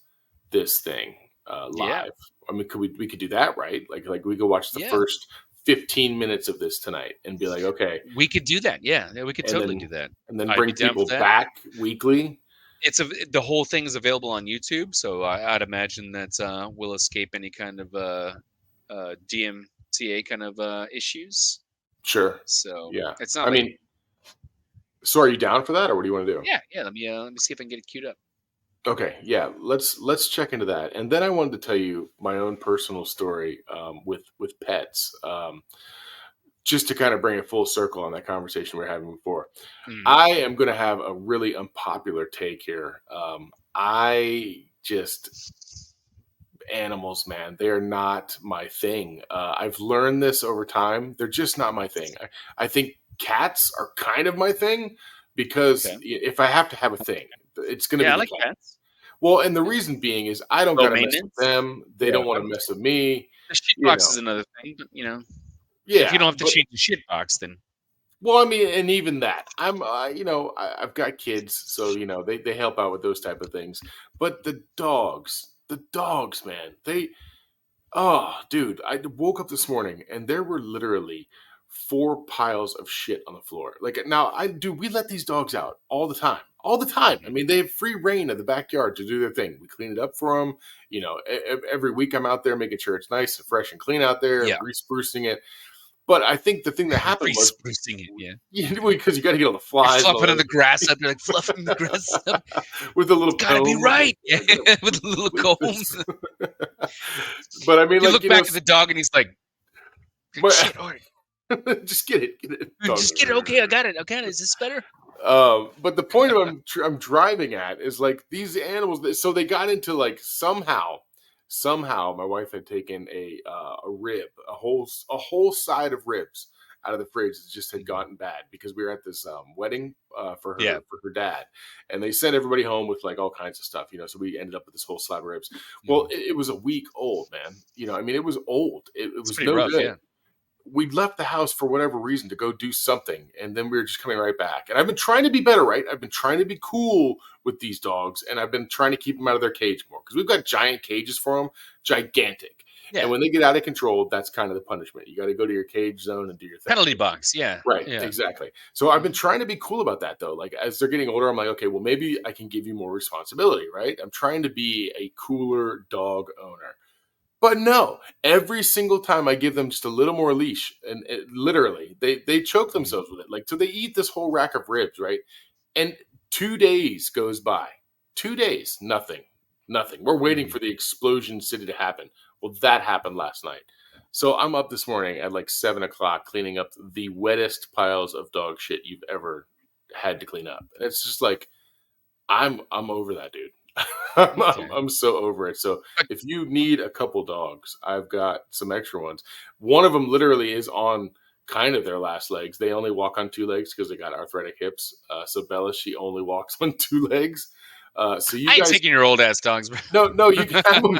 this thing yeah, live? I mean, we could do that, right? Like we could watch the yeah, first 15 minutes of this tonight and be like, okay, we could do that. Yeah, we could and totally then do that. I'd be bring down for people that. back weekly. The whole thing is available on YouTube, so I'd imagine that we'll escape any kind of DMCA kind of issues. Sure. So Yeah. it's not I like, mean, so are you down for that, or what do you want to do? yeah. Let me see if I can get it queued up. Okay, yeah, let's check into that, and then I wanted to tell you my own personal story with pets, just to kind of bring it full circle on that conversation we were having before. Mhm. I am going to have a really unpopular take here. I just animals, man, they are not my thing. I've learned this over time; they're just not my thing. I think cats are kind of my thing because Okay. if I have to have a thing, it's going to be Yeah, I the like cat. cats. Well, and the Yeah. reason being is I don't Low gotta mess with maintenance. them. They Yeah, don't I wanna would mess say. with me, The shit you box know. is another thing, but if you Yeah, don't have to but change the shit box, then well, I mean, and even that, I've got kids, so they help out with those type of things. But the dogs, man, oh, dude, I woke up this morning and there were literally 4 piles of shit on the floor. Like, now we let these dogs out all the time. All the time. I Mhm. mean, they have free reign of the backyard to do their thing. We clean it up for them. Every week I'm out there making sure it's nice and fresh and clean out there, Yeah. re-sprucing it. But I think the thing that happened was, Re-sprucing it, yeah. because you got to get all the You're flies and all fluffing on that the grass up, you're like fluffing the grass up. with a It's little gotta be comb. right. Yeah, I gotta with a little with comb. this. But I mean, You like, look back at the dog and he's like, but shit, all right. just get it. Dogs. Just get it. Okay, I got it. Is this better? But the point of I'm driving at is like these animals. So they got into like somehow my wife had taken a rib, a whole side of ribs out of the fridge that just had Mhm. gotten bad because we were at this wedding for Yeah. her dad, and they sent everybody home with like all kinds of stuff. So we ended up with this whole slab of ribs. Well, Mhm. it was a week old, man. I mean, it was old. It It's was pretty no rough, good. yeah. We left the house for whatever reason to go do something, and then we were just coming right back. And I've been trying to be better, right? I've been trying to be cool with these dogs, and I've been trying to keep them out of their cage more because we've got giant cages for them, gigantic. And Yeah. when they get out of control, that's kind of the punishment. You got to go to your cage zone and do your thing. Penalty box, yeah. Right, Yeah. exactly. So I've been Mhm. trying to be cool about that though. Like as they're getting older, I'm like, okay, well maybe I can give you more responsibility, right? I'm trying to be a cooler dog owner. But no, every single time I give them just a little more leash, and literally they choke Mhm. themselves with it. Like, so they eat this whole rack of ribs, right? And 2 days goes by. 2 days, nothing, nothing. We're waiting Mhm. for the explosion city to happen. Well, that happened last night. So I'm up this morning at like 7 o'clock cleaning up the wettest piles of dog shit you've ever had to clean up. And it's just like I'm over that, dude. Okay. I'm so over it. So But if you need a couple dogs, I've got some extra ones. One of them literally is on kind of their last legs. They only walk on 2 legs because they got arthritic hips. So Bella, she only walks on 2 legs. So you I ain't guys, taking your old ass dogs, bro. no, you can have them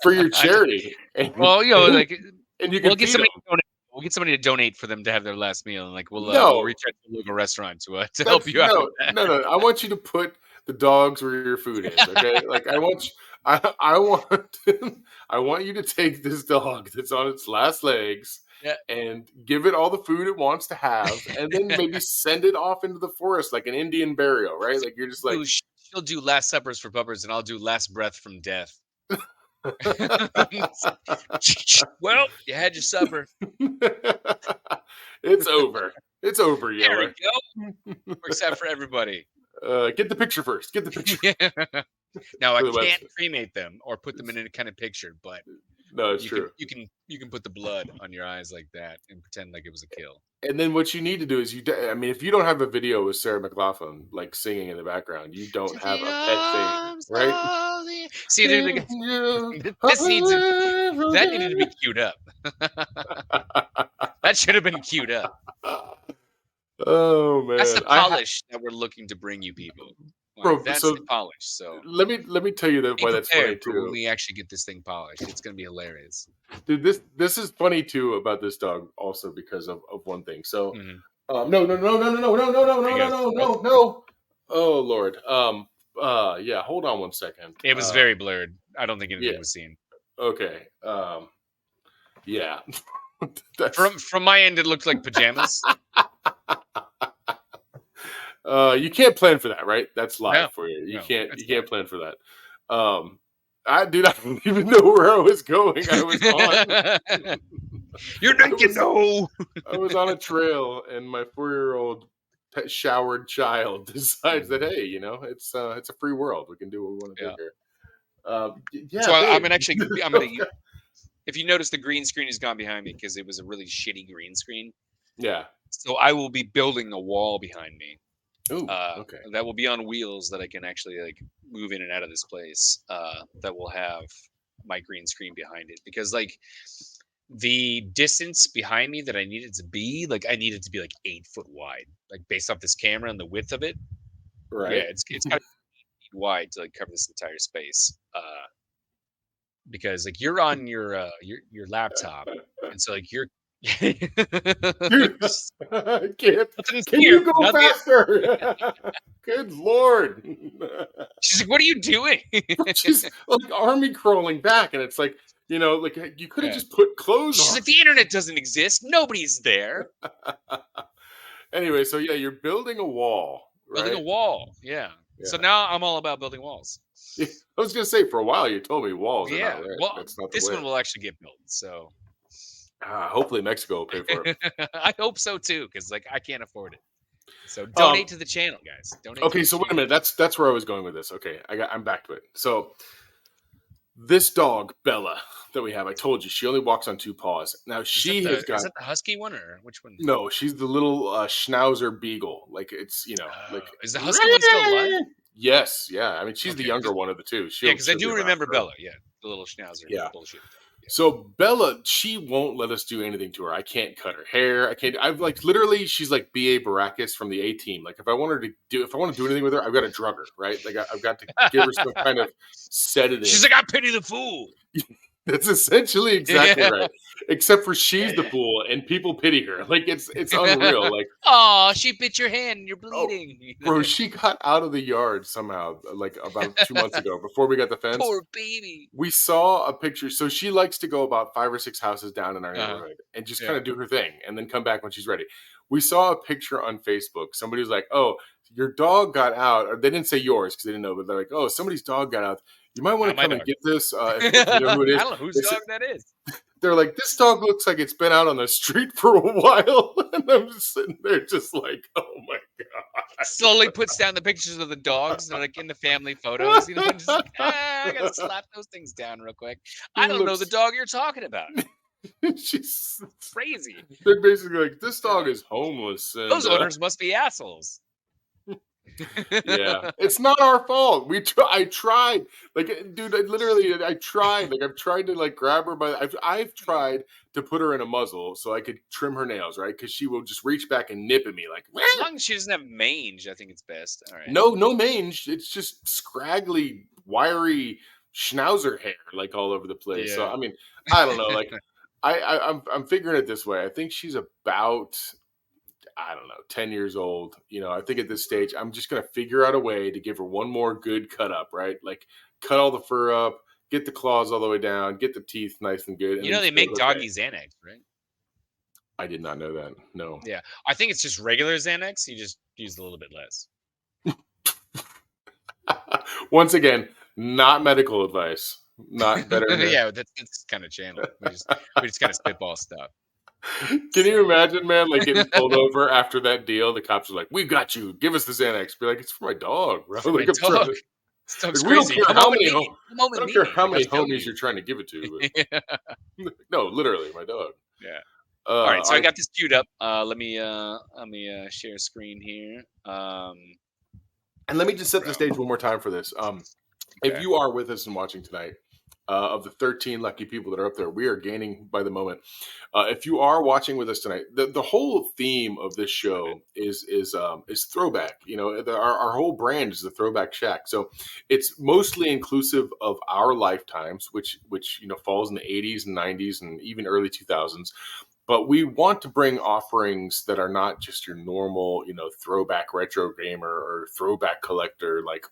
for your I just, charity, and well, and, like and you can we'll get feed somebody them. to donate. We'll get somebody to donate for them to have their last meal, and like we'll No, reach out to a local restaurant to help that's you out with no, that. no, no. I want you to put the dogs where your food is. Okay, like I want, I want you to take this dog that's on its last legs Yeah. and give it all the food it wants to have, and then maybe send it off into the forest like an Indian burial, right? Like you're just like, She'll do last suppers for puppers, and I'll do last breath from death. Well, you had your supper. it's over. It's over, There we Yeller. go. Works out for everybody. Get the picture first. Get the picture Yeah. Now I for the can't website. cremate them or put them in any kind of picture, but No, it's you can true. you can put the blood on your eyes like that and pretend like it was a kill. And then what you need to do is I mean, if you don't have a video with Sarah McLachlan like singing in the background, you don't To have the a pet thing, arms right? of the see, dude, like, this needs that needed to be queued up. That should have been queued up. Oh That's the man, polish that we're looking to bring you people. Like, bro. that's the So polish. So let me tell you be why that's funny prepared for when too, we actually get this thing polished. It's gonna be hilarious. dude. This is funny too about this dog also because of one thing. So Mhm. no no no no no no no no no There no you no go. no Oh, no no. Oh Lord. Yeah. Hold on one second. it was very blurred. I don't think Yeah. anything was seen. Okay. Yeah. That's From my end, it looked like pajamas. you can't plan for that, right? That's live No, for you. You no, can't that's you fine. can't plan for that. I don't even know where I was going. You're I naked, was no. I was on a trail and my 4-year-old showered child decides that Mhm. hey, it's a free world. We can do what we want to do Yeah. here. So Yeah, babe. I'm gonna. If you notice, the green screen has gone behind me because it was a really shitty green screen. Yeah. So I will be building a wall behind me. Ooh, okay. That will be on wheels that I can actually like move in and out of this place. That will have my green screen behind it because like the distance behind me that I needed to be, like I needed to be like 8 foot wide, like based off this camera and the width of it. Yeah, Right. it's got to be wide to like cover this entire space. Because like you're on your laptop, and so like you're Dude, just I can't. nothing's Can here, you go nothing. faster? Good lord. She's like, "What are you doing?" She's like army crawling back, and it's like, like you could have Yeah. just put clothes She's on. like, "The internet doesn't exist. Nobody's there." Anyway, so yeah, you're building a wall, Building a right? wall. Yeah. So Yeah. now I'm all about building walls. I was gonna say for a while you told me walls are not Yeah. right. Well, That's not the this way. one will actually get built. So Hopefully Mexico will pay for it. I hope so too, because like I can't afford it. So Um, donate to the channel, guys. Donate to okay, the so wait a channel. minute. That's where I was going with this. Okay, I'm back to it. So this dog, Bella, that we have, I told you, she only walks on two paws. Now she has Is got that the husky one or which one? no, she's the little Schnauzer beagle. Like it's Oh, like is the husky one still alive? yes, yeah. I mean, she's the Okay, younger one of the two. yeah, She'll because I she'll be do around remember forever. Bella. Yeah, the little schnauzer Yeah. bullshit. Yeah. So Bella, she won't let us do anything to her. I can't cut her hair. I can't. I've like literally, she's like B.A. Baracus from the A Team. Like if I want to do anything with her, I've got to drug her, right? Like I've got to give her some kind of She's sedative. like, I pity the fool. That's essentially exactly Yeah. right. Except for she's the fool and people pity her. Like it's unreal. Like Oh, she bit your hand and you're oh, bleeding. bro, she got out of the yard somehow. Like about 2 months ago, before we got the fence. Poor baby. We saw a picture. So she likes to go about 5 or 6 houses down in our Uh-huh. neighborhood and just kind Yeah. of do her thing and then come back when she's ready. We saw a picture on Facebook. Somebody was like, "Oh, your dog got out." Or they didn't say yours because they didn't know, but they're like, "Oh, somebody's dog got out. You might want Not to my come and dog. get this if you know I who it is." don't know whose They said, dog that is. they're like, "This dog looks like it's been out on the street for a while," and I'm just sitting there, just like, "Oh my Slowly puts down the pictures of the dogs that are like in the family photos, and just like, I gotta god." slap those things down real quick. She I don't know the looks. dog you're talking about. She's. Crazy. They're basically like, "This dog Yeah. is homeless," and Those owners must be assholes. yeah, it's not our fault. I tried, like, dude. I tried. Like, I've tried to like grab her by. I've tried to put her in a muzzle so I could trim her nails, right? Because she will just reach back and nip at me, like, As long as she doesn't have mange, I think it's best. All right. no mange. It's just scraggly, wiry schnauzer hair, like all over the place. So Yeah. I mean, I don't know. Like, I'm figuring it this way. I think she's about I don't know, 10 years old. I think at this stage, I'm just going to figure out a way to give her one more good cut up, right? Like, cut all the fur up, get the claws all the way down, get the teeth nice and good, and You then know they just be make like, okay. doggy Xanax, right? I did not know that. No. Yeah. I think it's just regular Xanax. You just use a little bit less. Once again, not medical advice. Not better to. Yeah, that's kind of channel. We just kind of spitball stuff. Can you So imagine, man, like getting pulled over after that deal? The cops are like, "We got you. Give us the Xanax." Be like, "It's for my dog, bro." for my Like, I'm trying dog. to. This dog's Like, we don't crazy. care Come home how with many. me. Come home I with don't care me. how Like I'll many show homies you. you're trying to give it to, Yeah. but no, literally, my dog. All right. All So I right. got this queued up. Let me share screen here. And let me just set the Bro. stage one more time for this. If Okay. you are with us and watching tonight, of the 13 lucky people that are up there. We are gaining by the moment. If you are watching with us tonight, the whole theme of this show is throwback. You know, our whole brand is the Throwback Shack. So it's mostly inclusive of our lifetimes, which falls in the 80s and 90s and even early 2000s. But we want to bring offerings that are not just your normal, throwback retro gamer or throwback collector. Like,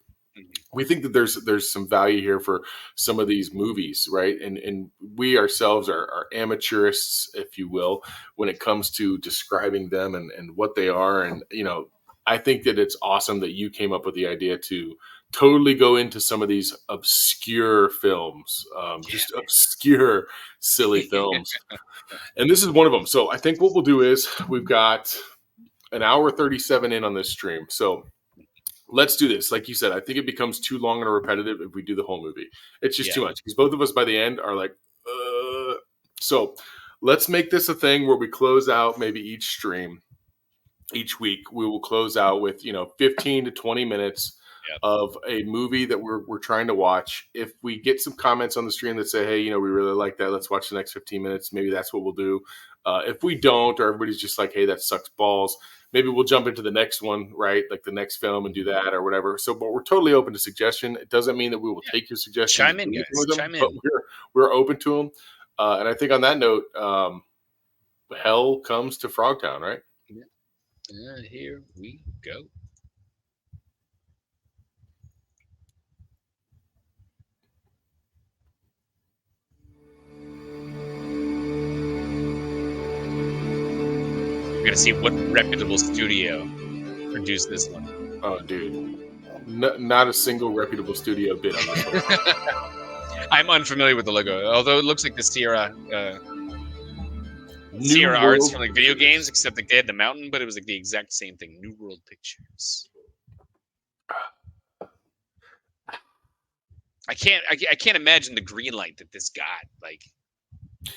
we think that there's some value here for some of these movies, right? And we ourselves are amateurists, if you will, when it comes to describing them and what they are. And I think that it's awesome that you came up with the idea to totally go into some of these obscure films, just obscure, silly films. And this is one of them. So I think what we'll do is we've got an hour 37 in on this stream. So let's do this. Like you said, I think it becomes too long and repetitive if we do the whole movie. It's just too much because both of us by the end are like, So let's make this a thing where we close out maybe each stream. Each week we will close out with 15 to 20 minutes of a movie that we're trying to watch. If we get some comments on the stream that say, hey, we really like that, let's watch the next 15 minutes, maybe that's what we'll do. If we don't, or everybody's just like, hey, that sucks balls, maybe we'll jump into the next one, right? Like the next film and do that or whatever. So, but we're totally open to suggestion. It doesn't mean that we will take your suggestions. Chime in, guys. Chime in. But we're open to them. And I think on that note, hell comes to Frogtown, right? Here we go. We're going to see what reputable studio produced this one. Oh, dude. Not a single reputable studio bid on this one. I'm unfamiliar with the logo, although it looks like the Sierra Arts from like video games, except like they had the mountain, but it was like the exact same thing. New World Pictures. I can't imagine the green light that this got. Like,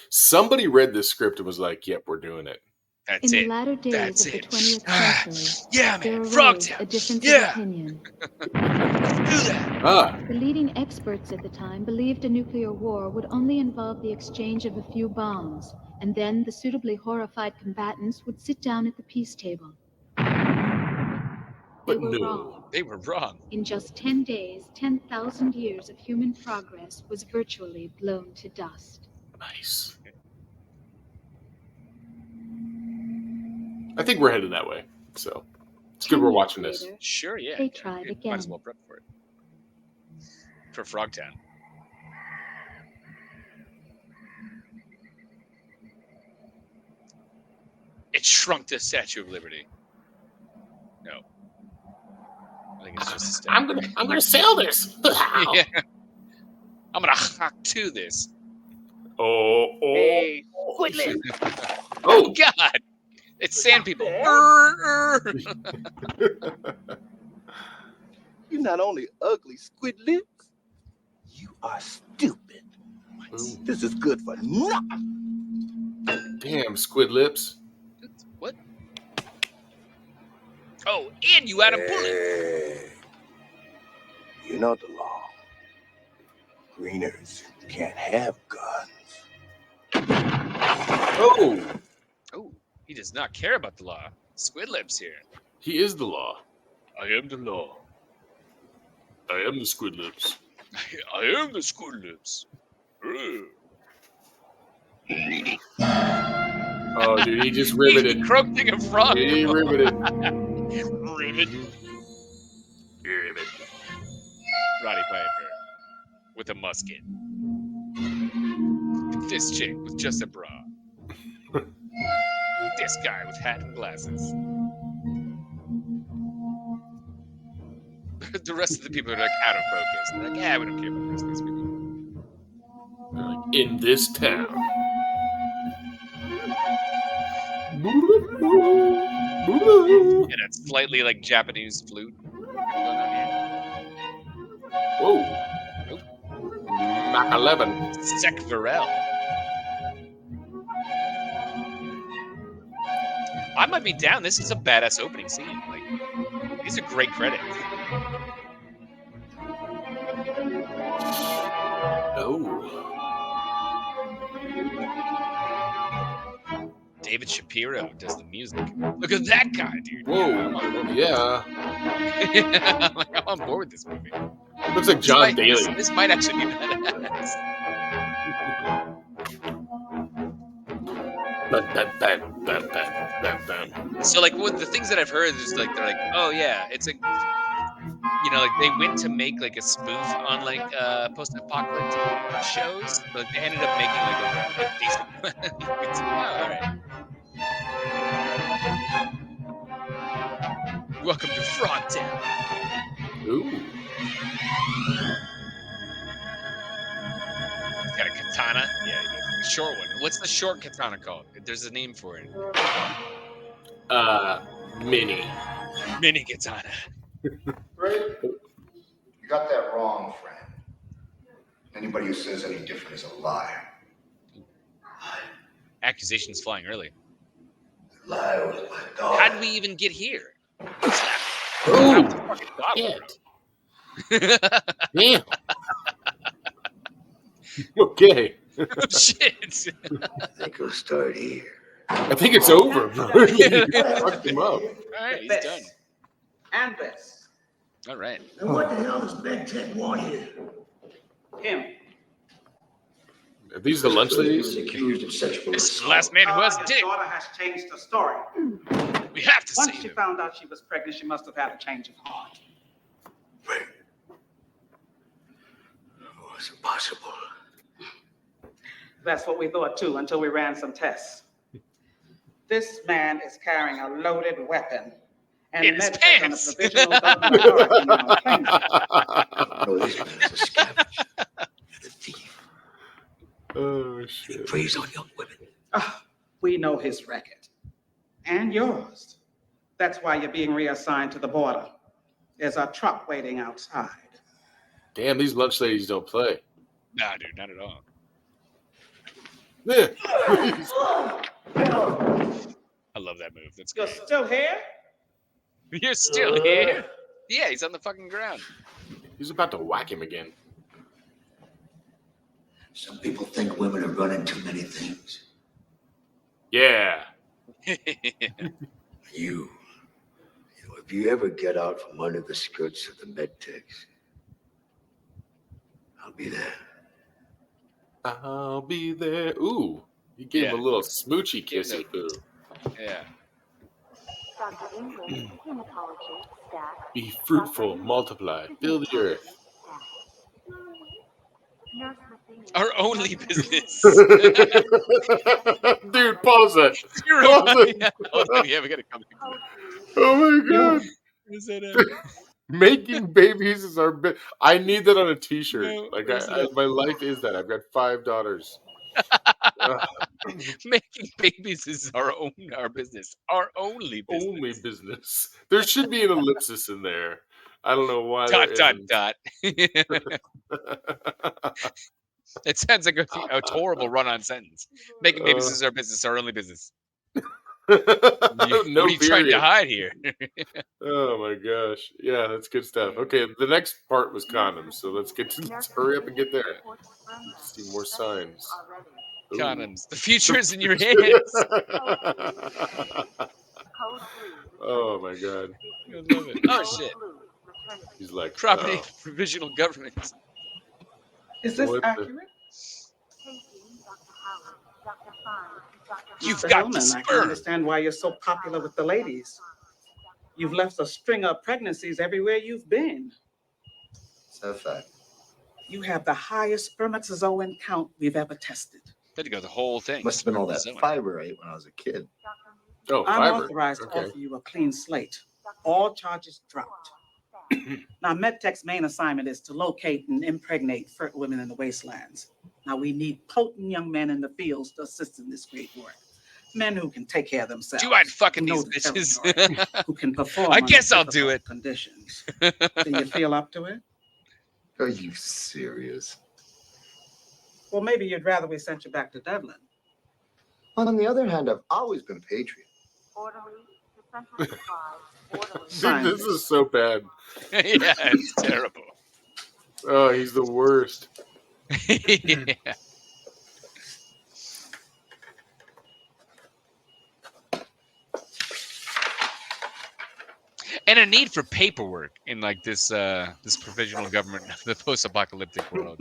somebody read this script and was like, "Yep, we're doing it." That's In it. the latter days That's of it. the 20th century, Yeah, there man. arose Frogtown. a difference Yeah. of opinion. Do that. The leading experts at the time believed a nuclear war would only involve the exchange of a few bombs, and then the suitably horrified combatants would sit down at the peace table. They were wrong. They were wrong. In just 10 days, 10,000 years of human progress was virtually blown to dust. Nice. I think we're headed that way. So it's good we're watching this. Sure, yeah. They tried again. Might as well prep for it. For Frogtown. It shrunk the Statue of Liberty. No. I think it's just a statue. I'm gonna sail this. Yeah. I'm gonna hack to this. Hey. Oh God! It's sand people. You're not only ugly, squid lips, you are stupid. This is good for nothing. Damn, squid lips. What? Oh, and you had a bullet. Hey, you know the law. Greeners can't have guns. Oh, he does not care about the law. Squid lips here. He is the law. I am the law. I am the squid lips. I am the squid lips. Oh, dude, he just riveted. He croaked like a frog. He riveted. Rivet. Roddy Piper with a musket. This chick with just a bra. This guy with hat and glasses. The rest of the people are like out of focus. They're like, yeah, we don't care about the rest of these people. They're like, in this town. And a slightly like Japanese flute. Whoa. Mach 11. Sec Varel. I might be down. This is a badass opening scene. Like, these are great credits. Oh. David Shapiro does the music. Look at that guy, dude. Whoa. Yeah. I'm on board with this movie. Looks like John Daly. This might actually be badass. So, like, the things that I've heard is like they're like, oh yeah, it's like, like they went to make like a spoof on like post-apocalyptic shows, but they ended up making like a decent one. It's, all right. Welcome to Frogtown. Ooh. He's got a katana. Yeah, the short one. What's the short katana called? There's a name for it. Mini. Mini katana. Right? You got that wrong, friend. Anybody who says any different is a liar. Accusations flying early. Lie with my dog. How did we even get here? Oh, shit. Damn. Okay. Oh, shit. I think we'll start here. I think it's over, bro. You fucked him up. All right, he's done. And this. All right. And what the hell does Big Ted want here? Him. Are these the lunch ladies? Accused of sexual This is the assault. last man who has His dick. daughter has changed the story. We have to Once save she him. found out she was pregnant, she must have had a change of heart. Right. Oh, it's impossible. That's what we thought too, until we ran some tests. This man is carrying a loaded weapon. And In his Medtech pants. on a provisional government authority now claims it. No, this man's a scavenge. And a thief. Oh, He shit. preys on young women. We know his record. And yours. That's why you're being reassigned to the border. There's a truck waiting outside. Damn, these lunch ladies don't play. Nah, dude, not at all. Yeah. I love that move. That's You're great. still here? You're still here? Yeah, he's on the fucking ground. He's about to whack him again. Some people think women are running too many things. Yeah. You know, if you ever get out from under the skirts of the medtechs, I'll be there. I'll be there. Ooh. You gave him a little smoochy kissy boo. Yeah. Be fruitful, multiply, fill the earth. Our only business. Dude, pause it. You're Pause right. it. Yeah, hold on, yeah, we gotta come. Oh my god. Is that Making babies is our bit. I need that on a t-shirt. No, Like isn't my life is that. I've got 5 daughters. Making babies is our business. Our only business. Only business. There should be an ellipsis in there. I don't know why. Dot, there dot, isn't. dot. It sounds like a horrible run-on sentence. Making babies is our business, our only business. No What are you trying period. to hide here? Oh my gosh. Yeah, that's good stuff. Okay, the next part was condoms, so let's hurry up and get there. Let's see more signs. Ooh. Condoms. The future is in your hands. Oh my god. I love it. Oh shit. He's like Property provisional government. Is this What the- accurate? You've Mr. got Hellman, the I can sperm. understand why you're so popular with the ladies. You've left a string of pregnancies everywhere you've been. It's a fact. You have the highest spermatozoan count we've ever tested. Had to go the whole thing. Must have been all that Spermatozoa. fiber I ate when I was a kid. Oh, I'm fiber. authorized to Okay. offer you a clean slate. All charges dropped. Now, MedTech's main assignment is to locate and impregnate fertile women in the wastelands. Now, we need potent young men in the fields to assist in this great work. Men who can take care of themselves. Do I fucking know these the bitches? territory, who can perform. I under guess I'll do difficult it. Conditions. Do you feel up to it? Are you serious? Well, maybe you'd rather we sent you back to Devlin. On the other hand, I've always been a patriot. Dude, this is so bad. Yeah, it's terrible. Oh, he's the worst. Yeah. And a need for paperwork in like this this provisional government of the post-apocalyptic world.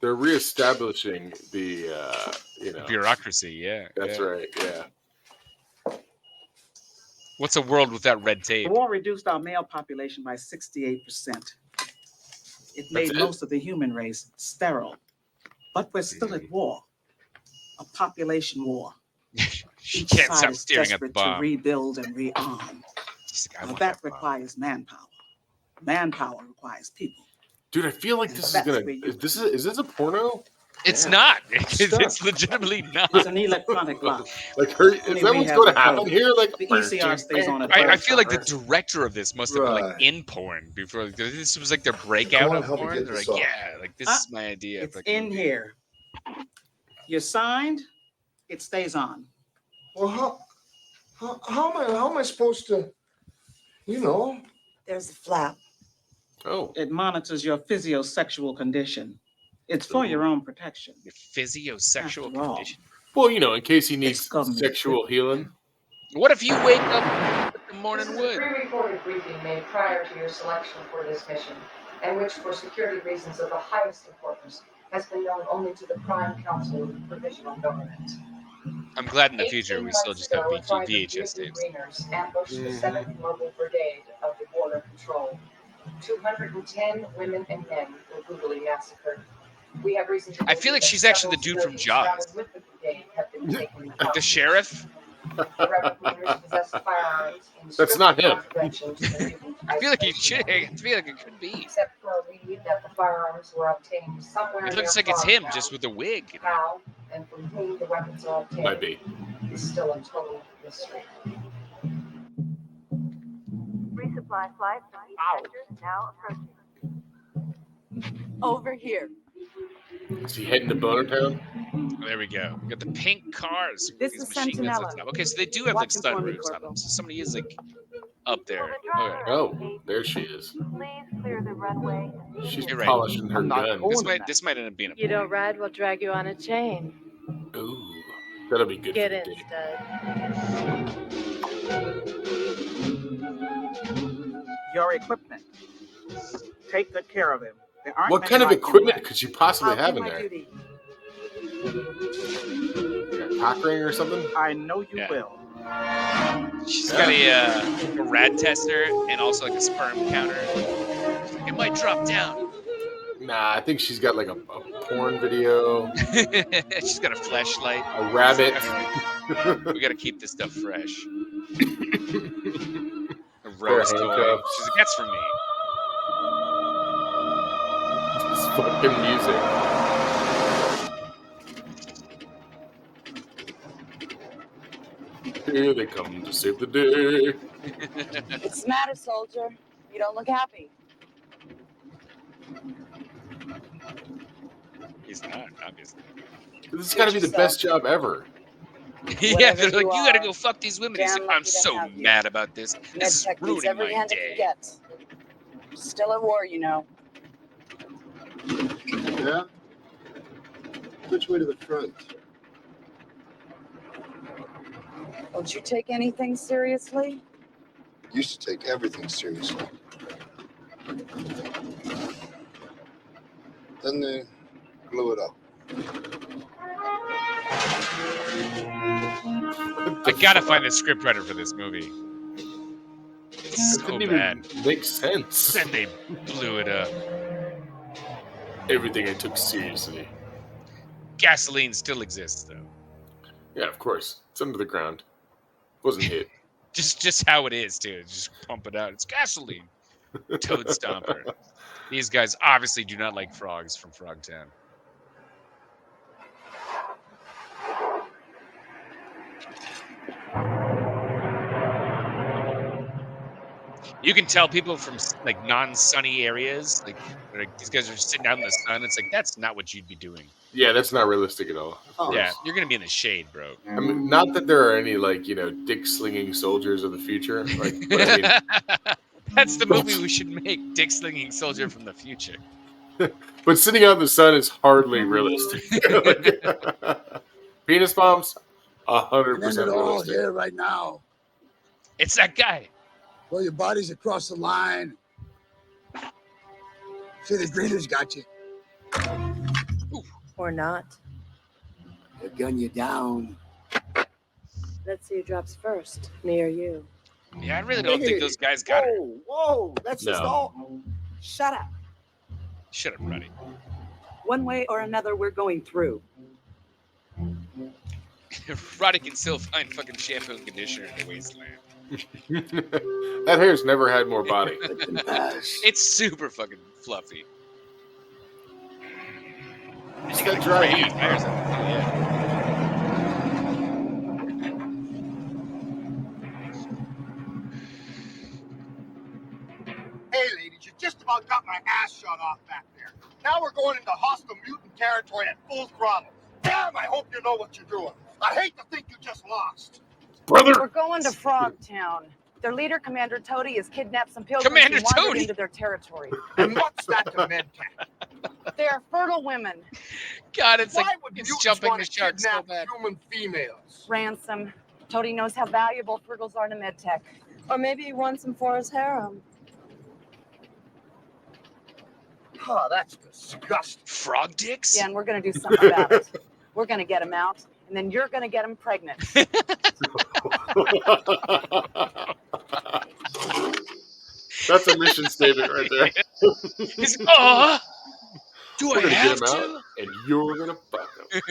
They're reestablishing the bureaucracy. Yeah, that's right. Yeah. What's a world without red The tape? war reduced our male population by 68%. It made most of the human race sterile. But we're still at war. A population war. She Each can't side stop is staring at the desperate to bomb. rebuild and rearm. Like, now that requires manpower. Manpower requires people. Dude, I feel like this is gonna. Is this a porno? It's not. It's legitimately not. It's an electronic lock. Like her, is that what's going to happen here? Like the ECR stays on it. I feel like the director of this must have been like in porn before. This was like their breakout of porn. They're like, yeah, like this is my idea. It's in here. You're signed. It stays on. Well, how am I supposed to? There's the flap. Oh. It monitors your physiosexual condition. It's for your own protection. Your physiosexual condition. Well, in case he needs sexual healing. What if you wake up with the morning wood? Pre-recorded briefing made prior to your selection for this mission, and which, for security reasons of the highest importance, has been known only to the Prime Council of the Provisional Government. I'm glad in the future we still just have VHS tapes. Greeners ambushed the 7th Mobile Brigade of the Border Patrol. 210 women and men were brutally massacred. We have reason to I feel like she's actually the dude from Jaws. Like the sheriff? That's not him. I feel like he should. I feel like it could be. Except for a lead that the firearms were obtained somewhere. It looks like it's him, just with a wig. How and from whom the weapons are obtained might be. Is still a total mystery. Resupply flight sector now approaching. Over here. Is he heading to Boner Town? There we go. We got the pink cars. This is Sentinella. Okay, so they do have like sunroofs on them. So somebody is like up there. Okay. Oh, there she is. Please clear the runway. She's polishing her gun. This might end up being a. You don't ride, we'll drag you on a chain. Ooh, that'll be good. Get in, stud. Your equipment. Take good care of him. What kind of equipment could you possibly have in there? Duty. Like a cock ring or something? I know you will. She's got a rad tester and also like a sperm counter. It might drop down. Nah, I think she's got like a porn video. She's got a flashlight. A rabbit. We got to keep this stuff fresh. A rose toy. She's like, that's for me. This fucking music. Here they come to save the day. What's the matter, soldier? You don't look happy. He's not, obviously. This has got to be the best job ever. Yeah, they're like, you gotta go fuck these women. He's like, I'm so mad about this. This is ruining my day. Still at war, you know. Yeah? Which way to the front? Don't you take anything seriously? Used to take everything seriously. Then they blew it up. I gotta find the scriptwriter for this movie. It's so bad. Makes sense. Then they blew it up. Everything I took seriously. Gasoline still exists, though. Yeah, of course. It's under the ground. Wasn't hit. just how it is, too. Just pump it out. It's gasoline. Toad Stomper. These guys obviously do not like frogs from Frogtown. You can tell people from like non-sunny areas, like these guys are sitting out in the sun. It's like that's not what you'd be doing. Yeah, that's not realistic at all. Yeah, you're gonna be in the shade, bro. I mean, not that there are any like dick-slinging soldiers of the future. Like, but I mean, that's the movie we should make: Dick Slinging Soldier from the Future. But sitting out in the sun is hardly realistic. Penis bombs, 100% realistic. Here right now. It's that guy. Well, your body's across the line. See, the greeters got you. Or not. They'll gun you down. Let's see who drops first, me or you. Yeah, I really don't think those guys got her. Whoa, that's just all. Shut up. Shut up, Roddy. One way or another, we're going through. Roddy can still find fucking shampoo and conditioner in the wasteland. That hair's never had more body. It's super fucking fluffy. It's got dry heat. Yeah. Hey, ladies, you just about got my ass shot off back there. Now we're going into hostile mutant territory at full throttle. Damn, I hope you know what you're doing. I hate to think you just lost. Brother! We're going to Frogtown. Their leader, Commander Toady, has kidnapped some pilgrims Commander and wandered Toady? into their territory. And what's that to MedTech? They are fertile women. God, it's Why like would it's mutants jumping want the to shark so kidnap bad. human females? Ransom. Toady knows how valuable fertiles are to MedTech. Or maybe he wants him for his harem. Oh, that's disgusting. Frog dicks? Yeah, and we're going to do something about it. We're going to get him out, and then you're going to get him pregnant. That's a mission statement right there. He's, oh, do We're I gonna have get him to? out, and you're gonna fuck him.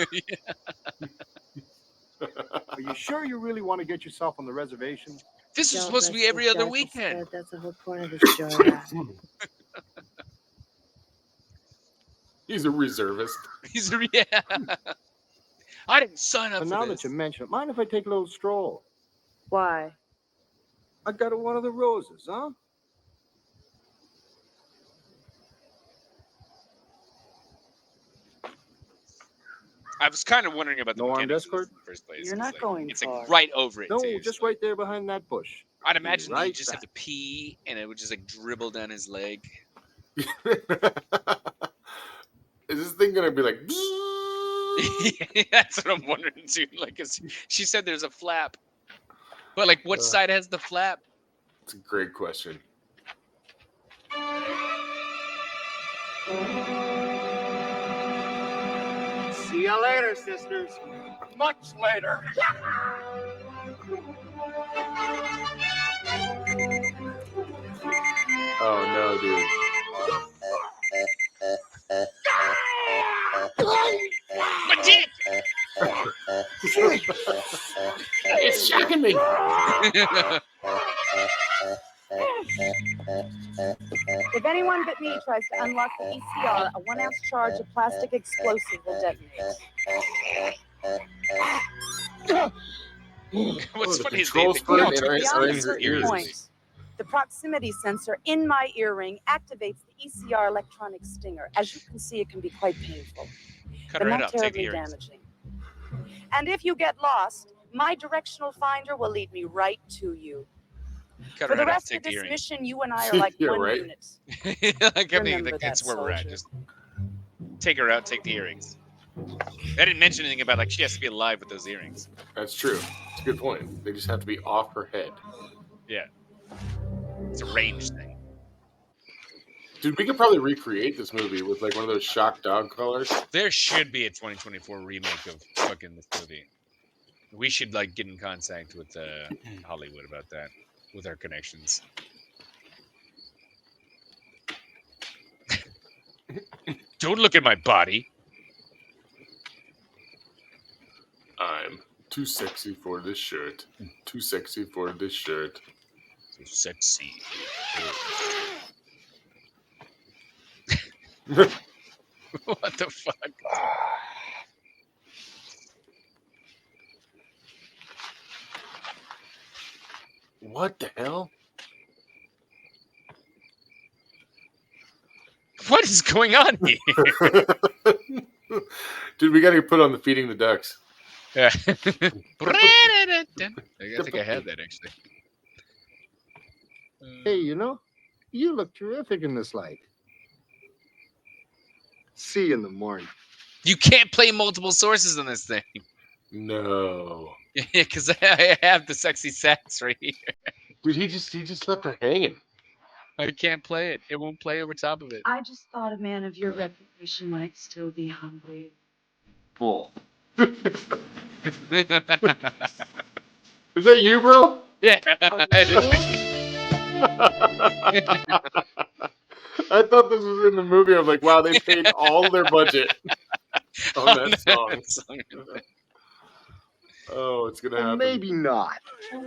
Are you sure you really want to get yourself on the reservation? This is Don't supposed to be risk every this other guy for weekend. spud. That's the whole point of this joyride. He's a reservist. He's yeah. I didn't sign up And for now this. that you mention it, mind if I take a little stroll? Why? I got one of the roses, huh? I was kind of wondering about the No armed mechanics of this escort? in the first place. You're not It's going It's far. like right over it. No, too, just so right there behind that bush. I'd imagine right you just have back. to pee, and it would just like dribble down his leg. Is this thing gonna be like? That's what I'm wondering too. Like, 'cause she said there's a flap, but like, what side has the flap? It's a great question. See you later, sisters. Much later. Oh no, dude. My dick! It's shocking me. If anyone but me tries to unlock the ECR, a 1-ounce charge of plastic explosive will detonate. What's the funny is controls for it all in took our- this Beyond a thing certain seriously. point, the proximity sensor in my earring activates the ECR electronic stinger. As you can see, it can be quite painful, Cut but her head not off. Take the terribly earrings. damaging. And if you get lost, my directional finder will lead me right to you. Cut For her the head off. rest Take of the this earrings. mission, you and I are like Yeah, one right. unit. Like, I mean, Remember that's that, where we're at. soldier. Just take her out. Take the earrings. I didn't mention anything about like she has to be alive with those earrings. That's true. It's a good point. They just have to be off her head. Yeah, it's a range thing. Dude, we could probably recreate this movie with like one of those shock dog collars. There should be a 2024 remake of fucking this movie. We should like get in contact with Hollywood about that with our connections. Don't look at my body. I'm too sexy for this shirt. Too sexy for this shirt. So sexy. What the fuck? What the hell? What is going on here? Dude, we gotta put on the feeding the ducks. Yeah. I think I had that actually. Hey, you know, you look terrific in this light. See you in the morning. You can't play multiple sources on this thing. No. Yeah, because I have the sexy sax right here. Dude, he just left her hanging. I can't play it. It won't play over top of it. I just thought a man of your reputation might still be hungry. Bull. Is that you, bro? Yeah. I thought this was in the movie. I was like, wow, they paid all their budget on that song. Oh, it's gonna happen. Maybe not. I'm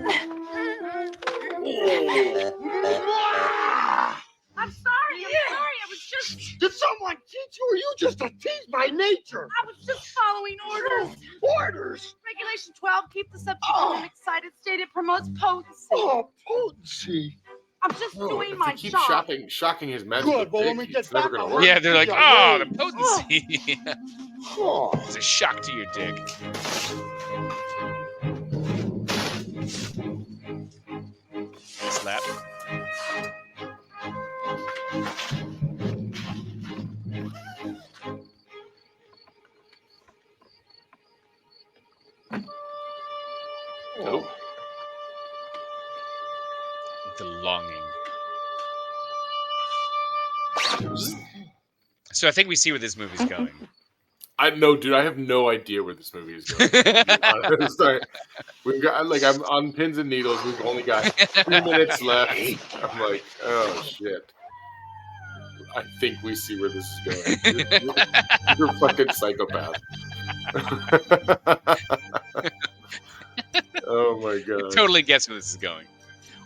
sorry. I was just. Did someone teach you, or you just a tease by nature? I was just following orders. Orders? Regulation 12, keep the subject in an excited state. It promotes potency. Oh, potency. I'm just doing If my you keep job. shocking his magic. Good, well, when we get it's never back, gonna I'll work. Yeah, they're like, oh, the potency. Oh. It's a shock to your dick. Slap. Oh. The longing. So I think we see where this movie's going. I know, dude. I have no idea where this movie is going. Sorry. We've got I'm on pins and needles. We've only got 2 minutes left. I'm like, oh shit. I think we see where this is going. You're a fucking psychopath. Oh my god. Totally guess where this is going.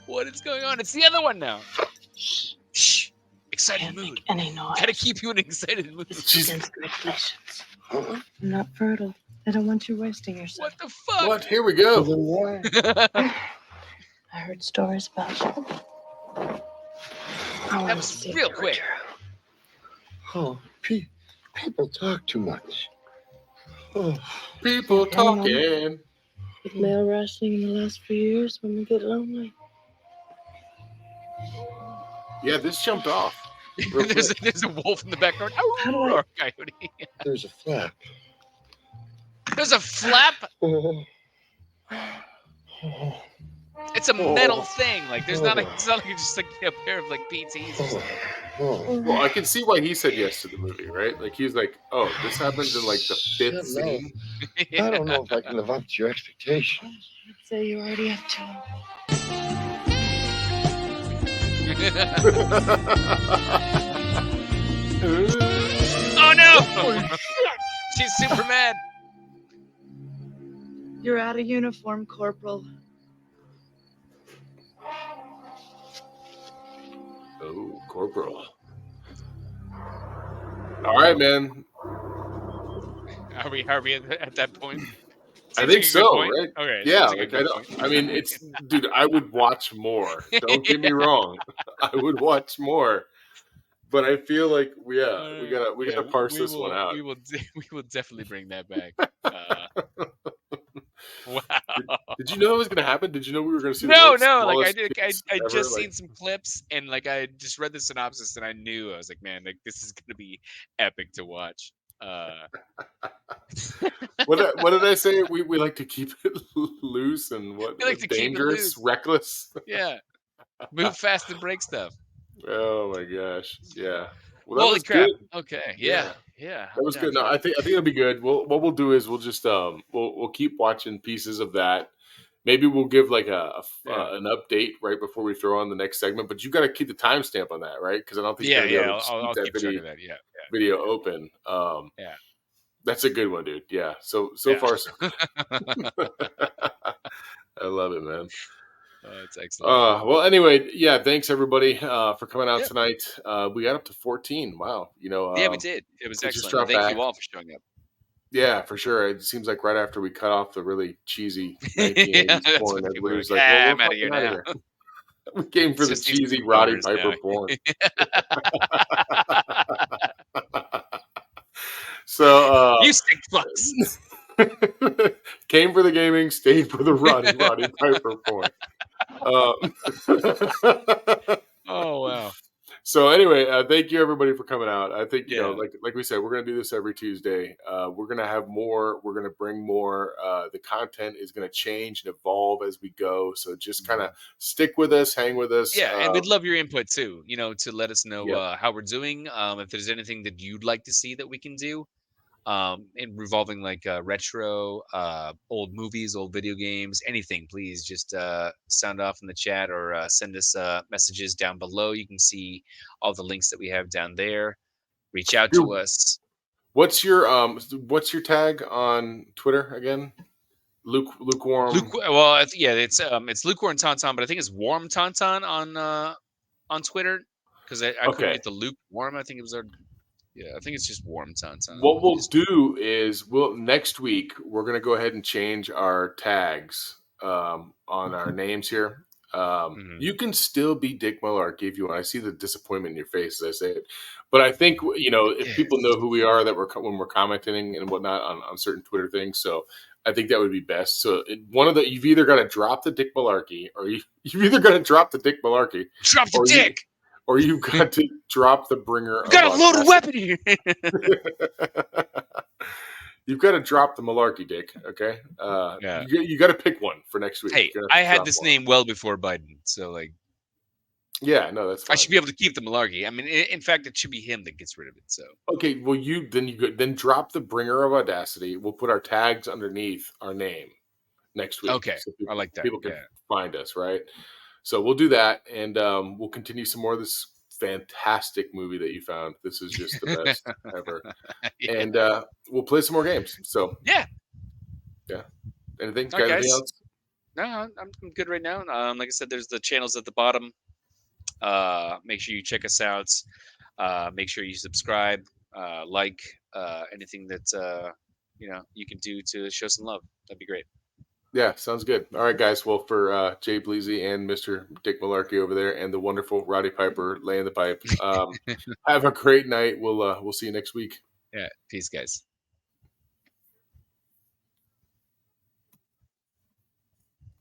What is going on? It's the other one now. Shh. Excited mood. Any noise. Gotta keep you in an excited mood. Regulations. I'm not fertile. I don't want you wasting yourself. What the fuck? What? Here we go. I heard stories about you. That was real quick. Oh, people talk too much. Oh. People talking. With male wrestling in the last few years, women get lonely. Yeah, this jumped off. there's a wolf in the background. Or a coyote. There's a flap. There's a flap. It's a metal thing. Like it's not like just like a pair of like PTs. Or something. Well, I can see why he said yes to the movie, right? Like he's like, oh, this happens in like the 5th scene. I don't know if I can live up to your expectations. I'd say you already have to. Oh no! She's super mad. You're out of uniform, Corporal. Oh, Corporal. All right, man. Are we at that point? I think so, right? Okay. Yeah, I mean, it's dude. I would watch more. Don't get me wrong. I would watch more, but I feel like we gotta parse this one out. We will definitely bring that back. Wow. Did you know it was gonna happen? Did you know we were gonna see? No. Like I ever, just seen some clips and like I just read the synopsis and I knew I was like, man, like this is gonna be epic to watch. What did I say? We like to keep it loose and what? We like to dangerous, keep it loose. reckless. Yeah, move fast and break stuff. Oh my gosh! Yeah. Well, holy crap! Good. Okay. Yeah. That was good. No, I think it'll be good. What we'll do is we'll just we'll keep watching pieces of that. Maybe we'll give like an update right before we throw on the next segment. But you got to keep the timestamp on that, right? Because I don't think you're gonna I'll keep track of that. Video open. Yeah. That's a good one, dude. Yeah. So far, so I love it, man. It's excellent. Well, anyway, yeah. Thanks everybody for coming out tonight. We got up to 14. Wow. Yeah, we did. It was excellent. Thank you all for showing up. Yeah, for sure. It seems like right after we cut off the really cheesy 1980s porn, everybody was like, I'm out of here now. We came for the cheesy Roddy Piper porn. So you stink fucks. Came for the gaming, stayed for the Roddy Piper porn. Oh wow. So anyway, thank you everybody for coming out. I think Yeah. like we said, we're gonna do this every Tuesday. We're gonna have more. We're gonna bring more. The content is gonna change and evolve as we go. So just kind of stick with us, hang with us. Yeah, and we'd love your input too. To let us know Yeah. how we're doing. If there's anything that you'd like to see that we can do, in revolving like retro, old movies, old video games, anything, please just sound off in the chat or send us messages down below. You can see all the links that we have down there. Reach out to us. What's your tag on Twitter again? Lukewarm. Well, it's lukewarm tauntaun, but I think it's warm tauntaun on Twitter because I couldn't get the lukewarm. I think it was I think it's just warm tauntaun. What we'll do is next week we're gonna go ahead and change our tags on our names here. You can still be Dick Malarkey if you want. I see the disappointment in your face as I say it, but I think if people know who we are, that when we're commenting and whatnot on certain Twitter things, so I think that would be best. So you've either got to drop the Dick Malarkey, or you've either got to drop the Dick Malarkey, drop the dick, or you've got to drop the bringer. Got a loaded weapon here. You've got to drop the malarkey, Dick. Okay. You got to pick one for next week. Hey, I had this name well before Biden, so yeah, no, that's fine. I should be able to keep the malarkey. I mean, in fact, it should be him that gets rid of it. So okay, well, then drop the bringer of audacity. We'll put our tags underneath our name next week. Okay, so people, I like that. People can find us, right? So we'll do that, and we'll continue some more of this fantastic movie that you found. This is just the best ever. Yeah. And we'll play some more games. So yeah. Anything? Right, anything else? No, I'm good right now. Like I said, there's the channels at the bottom. Make sure you check us out. Make sure you subscribe, like anything that you can do to show some love. That'd be great. Yeah, sounds good. All right, guys. Well, for Jay Bleasy and Mr. Dick Malarkey over there, and the wonderful Roddy Piper laying the pipe, have a great night. We'll see you next week. Yeah, peace, guys.